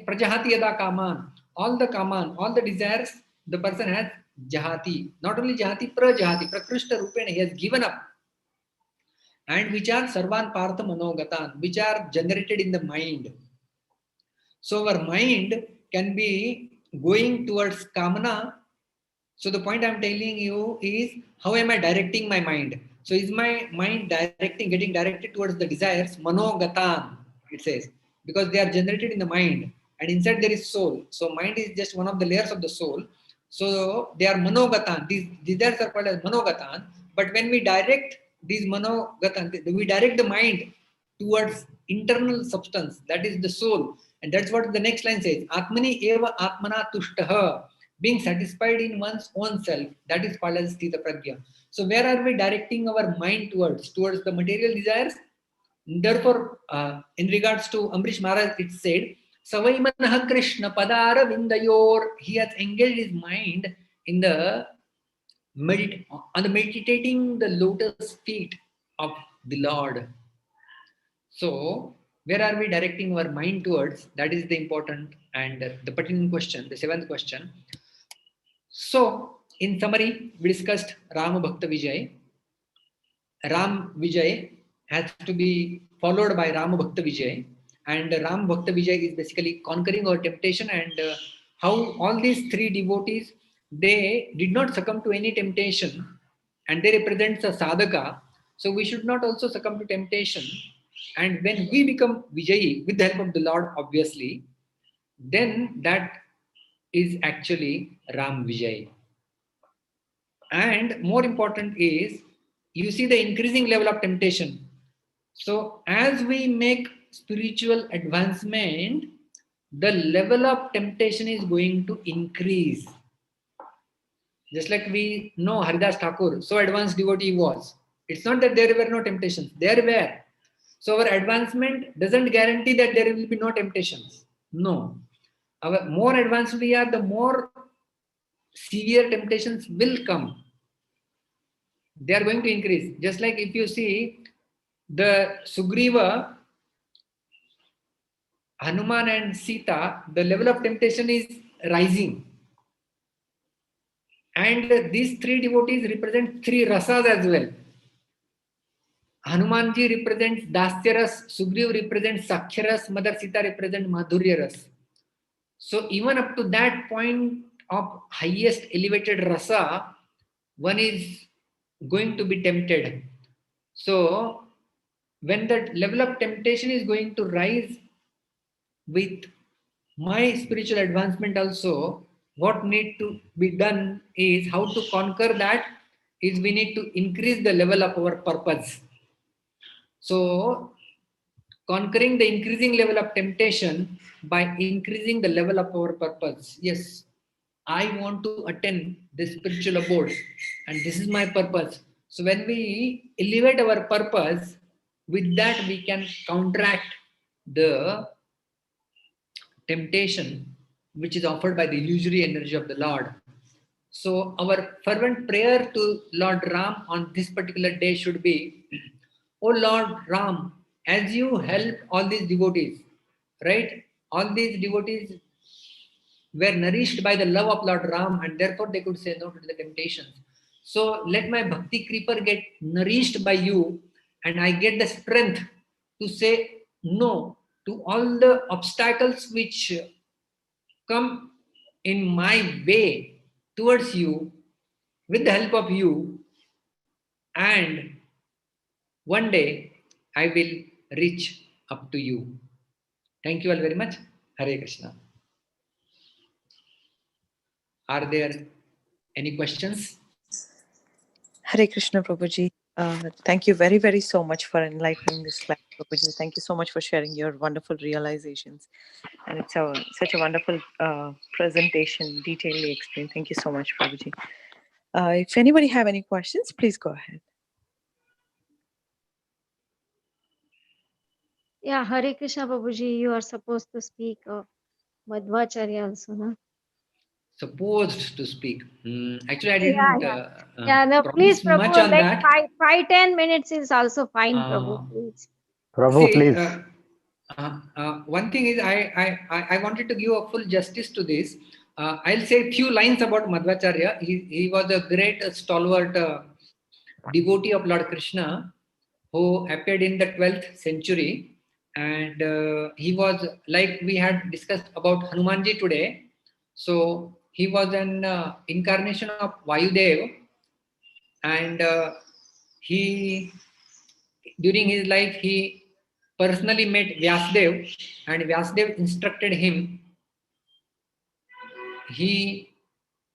Prajahati yada kaman. All the kaman, all the desires, the person has jahati. Not only jahati, prajahati, prakrishta rupena, he has given up. And which are sarvan partha manogatan, which are generated in the mind. So our mind can be going towards kamana. So the point I'm telling you is, how am I directing my mind? So is my mind getting directed towards the desires? Manogatan, it says, because they are generated in the mind, and inside there is soul. So mind is just one of the layers of the soul. So they are manogatan. These desires are called as manogatan. But when we direct these manogatan, we direct the mind towards internal substance, that is the soul. And that's what the next line says. Atmani eva atmana tushtaha. Being satisfied in one's own self, that is called as sthita prajna. So where are we directing our mind towards? Towards the material desires. Therefore, in regards to Ambrish Maharaj, it said, Savai manaha Krishna padara vindayor. He has engaged his mind in the meditating the lotus feet of the Lord. So, where are we directing our mind towards? That is the important and the pertinent question, the seventh question. So, in summary, we discussed Rama Bhakta Vijay. Ram Vijay has to be followed by Rama Bhakta Vijay. And Ram Bhakta Vijay is basically conquering our temptation, and how all these three devotees, they did not succumb to any temptation, and they represent a sadhaka. So we should not also succumb to temptation. And when we become Vijayi with the help of the Lord, obviously, then that is actually Ram Vijay. And more important is, you see the increasing level of temptation. So as we make spiritual advancement, the level of temptation is going to increase. Just like we know Haridas Thakur, so advanced devotee he was. It's not that there were no temptations, there were. So our advancement doesn't guarantee that there will be no temptations. No. Our more advanced we are, the more severe temptations will come. They are going to increase. Just like if you see the Sugriva, Hanuman and Sita, the level of temptation is rising. And these three devotees represent three rasas as well. Hanumanji represents Dasya ras, Sugriva represents Sakhya ras, Mother Sita represents Madhurya ras. So even up to that point of highest elevated rasa, one is going to be tempted. So when that level of temptation is going to rise with my spiritual advancement also, what need to be done is, how to conquer that is, we need to increase the level of our purpose. So conquering the increasing level of temptation by increasing the level of our purpose. Yes, I want to attend this spiritual abode and this is my purpose. So when we elevate our purpose, with that we can counteract the temptation which is offered by the illusory energy of the Lord. So our fervent prayer to Lord Ram on this particular day should be, O Lord Ram, as you help all these devotees, right? All these devotees were nourished by the love of Lord Ram, and therefore they could say no to the temptations. So let my bhakti creeper get nourished by you, and I get the strength to say no to all the obstacles which come in my way towards you with the help of you. And one day I will reach up to you. Thank you all very much. Hare Krishna. Are there any questions? Hare Krishna, Prabhuji. Thank you very, very so much for enlightening this class, Prabhuji. Thank you so much for sharing your wonderful realizations. And it's such a wonderful presentation, detailedly explained. Thank you so much, Prabhuji. If anybody have any questions, please go ahead. Yeah, Hare Krishna Babuji, you are supposed to speak Madhvacharya also, no? Supposed to speak. Actually, I Yeah, didn't yeah. Yeah, no, please, promise much Prabhu, on like that. 10 minutes is also fine, Prabhu, Uh, please. Prabhu, See, please. one thing is I wanted to give a full justice to this. I'll say a few lines about Madhvacharya. He was a great stalwart devotee of Lord Krishna who appeared in the 12th century. And he was, like we had discussed about Hanumanji today. So he was an incarnation of Vayudev, and he during his life he personally met Vyasdev, and Vyasdev instructed him. He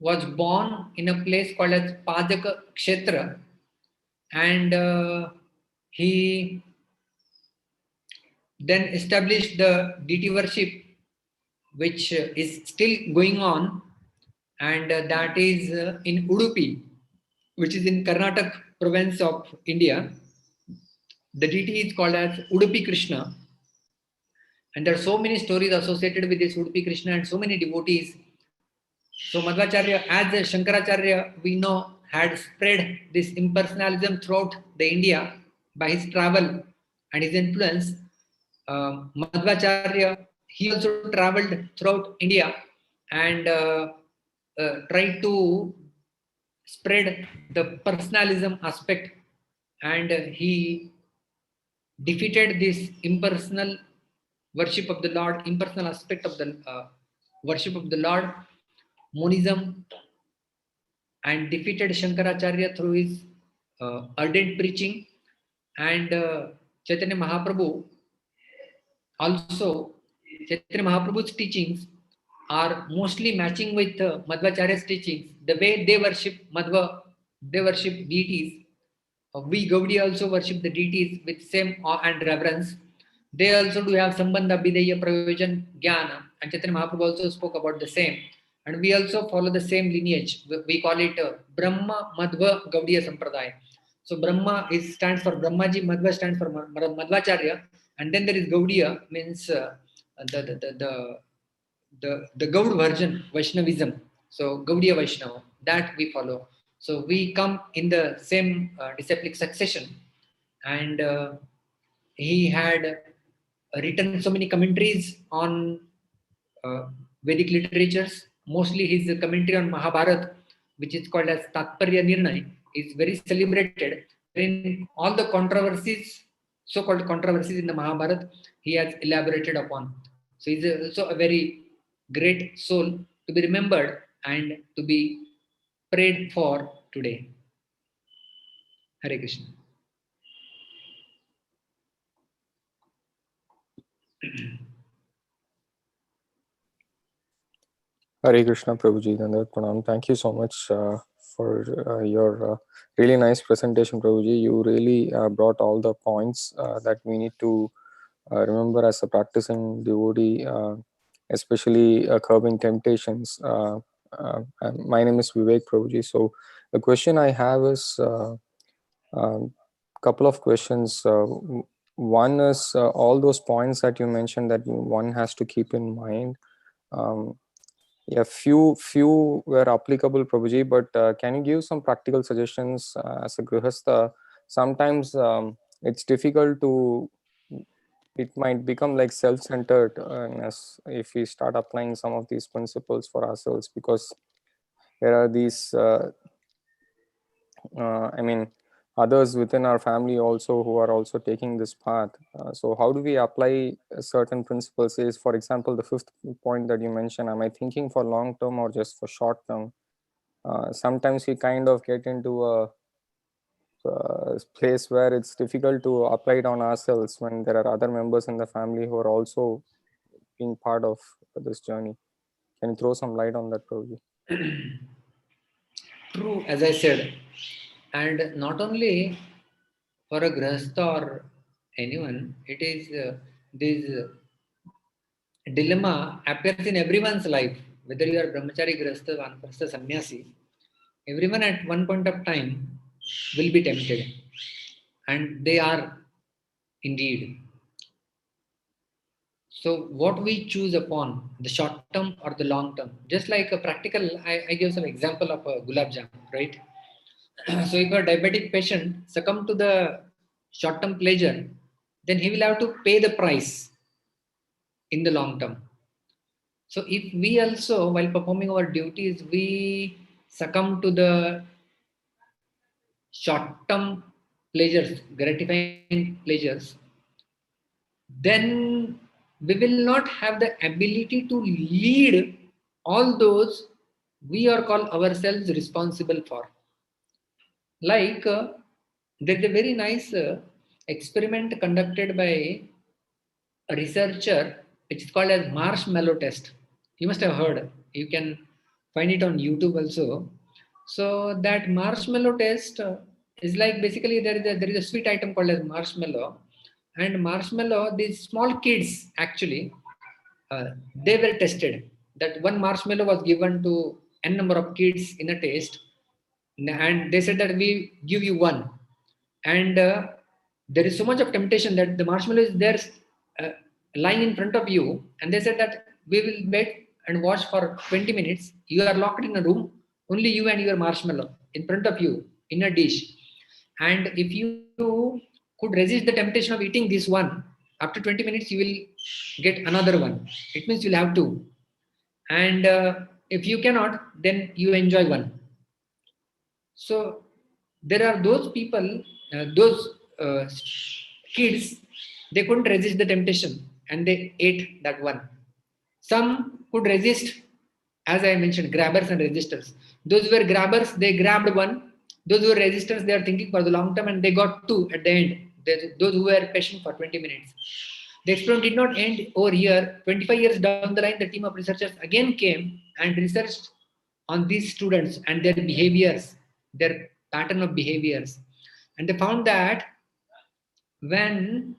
was born in a place called as Padaka Kshetra, and he then established the deity worship, which is still going on, and that is in Udupi, which is in Karnataka province of India. The deity is called as Udupi Krishna, and there are so many stories associated with this Udupi Krishna and so many devotees. So Madhvacharya, as a Shankaracharya, we know, had spread this impersonalism throughout the India by his travel and his influence. Madhvacharya, he also traveled throughout India and tried to spread the personalism aspect, and he defeated this impersonal worship of the Lord, impersonal aspect of the worship of the Lord, monism, and defeated Shankaracharya through his ardent preaching. And Chaitanya Mahaprabhu also, Chaitanya Mahaprabhu's teachings are mostly matching with Madhvacharya's teachings. The way they worship Madhva, they worship deities. We Gaudiya also worship the deities with same awe and reverence. They also do have Sambandha, Bidaya, Prayojan, Jnana, and Chaitanya Mahaprabhu also spoke about the same. And we also follow the same lineage. We call it Brahma Madhva Gaudiya Sampradaya. So Brahma stands for Brahmaji, Madhva stands for Madhvacharya, and then there is Gaudiya, means the, the, the, the the Gaud version, Vaishnavism. So Gaudiya Vaishnava, that we follow. So we come in the same disciplic succession, and he had written so many commentaries on Vedic literatures. Mostly his commentary on Mahabharata, which is called as Tatparya Nirnay, is very celebrated. In all the controversies, so-called controversies in the Mahabharata, he has elaborated upon. So he's also a very great soul to be remembered and to be prayed for today. Hare Krishna. Hare Krishna, Prabhuji. Dandavat Pranam. Thank you so much for your really nice presentation, Prabhuji. You really brought all the points that we need to remember as a practicing devotee, especially curbing temptations. My name is Vivek, Prabhuji. So the question I have is couple of questions. One is all those points that you mentioned that one has to keep in mind. Yeah, few were applicable, Prabhuji, but can you give some practical suggestions as a grihastha? Sometimes it's difficult to, it might become like self-centered as if we start applying some of these principles for ourselves, because there are these, I mean, others within our family also who are also taking this path. So how do we apply certain principles? Is, for example, the fifth point that you mentioned, am I thinking for long term or just for short term? Sometimes we kind of get into a place where it's difficult to apply it on ourselves when there are other members in the family who are also being part of this journey. Can you throw some light on that, Prabhuji? True, as I said, and not only for a grahastha or anyone, it is this dilemma appears in everyone's life, whether you are brahmachari, grahastha, vanprastha, sannyasi. Everyone at one point of time will be tempted, and they are indeed. So what we choose upon, the short term or the long term, just like a practical, I give some example of a gulab jam, right? So if a diabetic patient succumb to the short term pleasure, then he will have to pay the price in the long term. So if we also, while performing our duties, we succumb to the short term pleasures, gratifying pleasures, then we will not have the ability to lead all those we are called ourselves responsible for. Like there's a very nice experiment conducted by a researcher, which is called as marshmallow test. You must have heard. You can find it on YouTube also. So that marshmallow test is like basically there is a sweet item called as marshmallow, and marshmallow, these small kids actually they were tested. That one marshmallow was given to n number of kids in a taste, and they said that we give you one, and there is so much of temptation that the marshmallow is there uh, lying in front of you, and they said that we will wait and watch for 20 minutes. You are locked in a room, only you and your marshmallow in front of you in a dish, and if you could resist the temptation of eating this one, after 20 minutes you will get another one. It means you'll have two, and if you cannot, then you enjoy one. So there are those people, those kids, they couldn't resist the temptation and they ate that one. Some could resist, as I mentioned, grabbers and resistors. Those who were grabbers, they grabbed one. Those who were resistors, they are thinking for the long term and they got two at the end. Those who were patient for 20 minutes. The experiment did not end over here. 25 years down the line, the team of researchers again came and researched on these students and their behaviors, their pattern of behaviors. And they found that when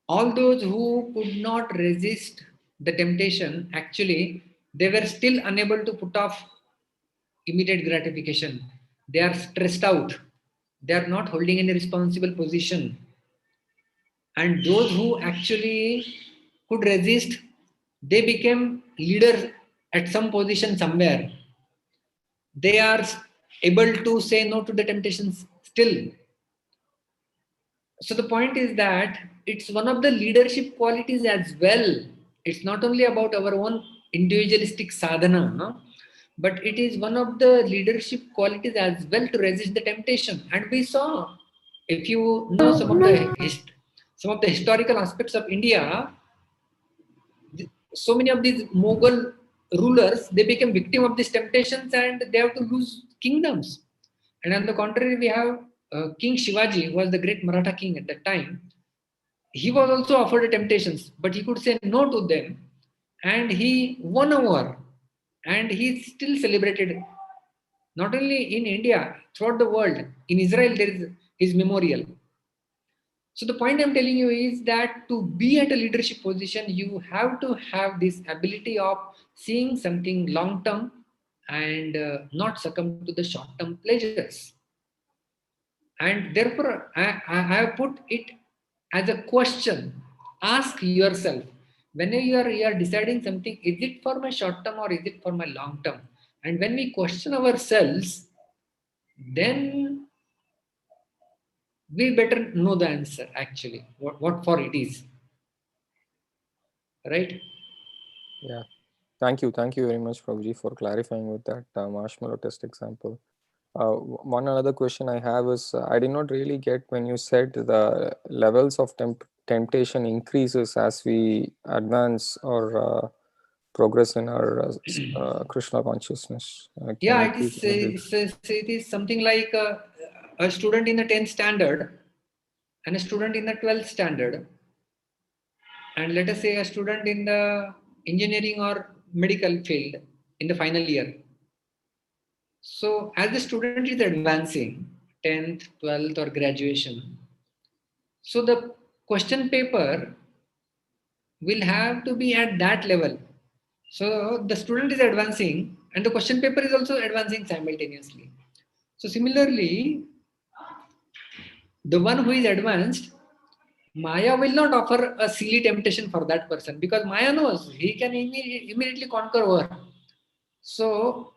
all those who could not resist the temptation, actually, they were still unable to put off immediate gratification. They are stressed out. They are not holding any responsible position. And those who actually could resist, they became leaders at some position somewhere. They are able to say no to the temptations still. So the point is that it's one of the leadership qualities as well. It's not only about our own individualistic sadhana, no? But it is one of the leadership qualities as well to resist the temptation. And we saw, if you know some of the historical aspects of India, so many of these Mughal rulers, they became victim of these temptations and they have to lose kingdoms. And on the contrary, we have King Shivaji, who was the great Maratha king at that time. He was also offered the temptations, but he could say no to them, and he won a war, and he still celebrated not only in India, throughout the world. In Israel, there is his memorial. So the point I'm telling you is that to be at a leadership position, you have to have this ability of seeing something long term and not succumb to the short term pleasures. And therefore, I have put it as a question. Ask yourself, whenever you are deciding something, is it for my short term or is it for my long term? And when we question ourselves, then we better know the answer actually, what for it is. Right? Yeah. Thank you very much, Prabhuji, for clarifying with that marshmallow test example. One another question I have is, I did not really get when you said the levels of temptation increases as we advance or progress in our Krishna consciousness. Yeah, it is something like a student in the 10th standard and a student in the 12th standard, and let us say a student in the engineering or medical field in the final year. So as the student is advancing, 10th, 12th or graduation, so the question paper will have to be at that level. So the student is advancing and the question paper is also advancing simultaneously. So similarly, the one who is advanced, Maya will not offer a silly temptation for that person because Maya knows he can immediately conquer her. So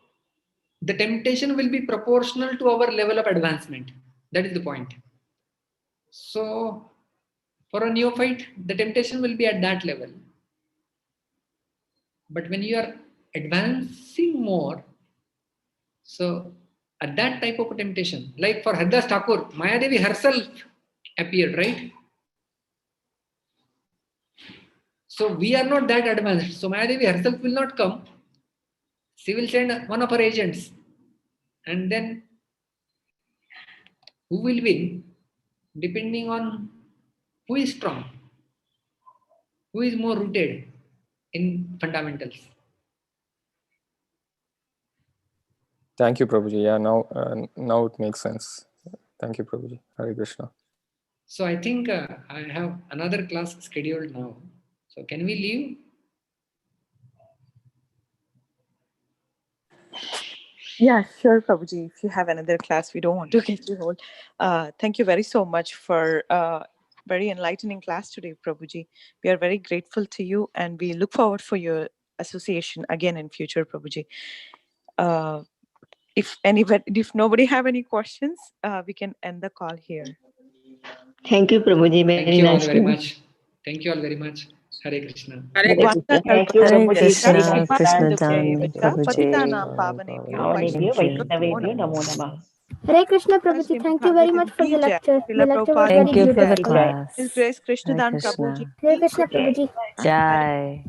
the temptation will be proportional to our level of advancement. That is the point. So for a neophyte, the temptation will be at that level. But when you are advancing more, so at that type of temptation, like for Haridas Thakur, Maya Devi herself appeared, right? So we are not that advanced. So Maya Devi herself will not come. She will send one of her agents. And then who will win? Depending on who is strong, who is more rooted in fundamentals. Thank you, Prabhuji. Yeah, now it makes sense. Thank you, Prabhuji. Hare Krishna. So I think I have another class scheduled now. So can we leave? Yeah, sure, Prabhuji. If you have another class, we don't want to get you hold. Thank you very so much for very enlightening class today, Prabhuji. We are very grateful to you, and we look forward for your association again in future, Prabhuji. If nobody have any questions, we can end the call here. Thank you, Prabhuji. Thank you all very much. Thank you all very much. Hare Krishna. Hare Krishna. Thank you, Hare Prabhuji. Krishna, Krishna Dhan, Prabhuji. Patitanam pavanebhyo Pavanebhyo Vaishnavebhyo Vaishnavebhyo namo Namo namah. Namah. Hare Krishna, Prabhuji. Thank you very much for the lecture. The lecture was very Thank you for the beautiful. class. His Grace Hare Krishnadan Krishna. Prabhuji. Hare Krishna, Prabhuji. Jai.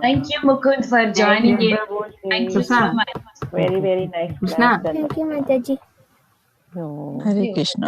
Thank you, Mukund, for joining in. Thank you so Krishna. much. Very, very nice Krishna. class. Thank you, Mataji. No. Hare Krishna.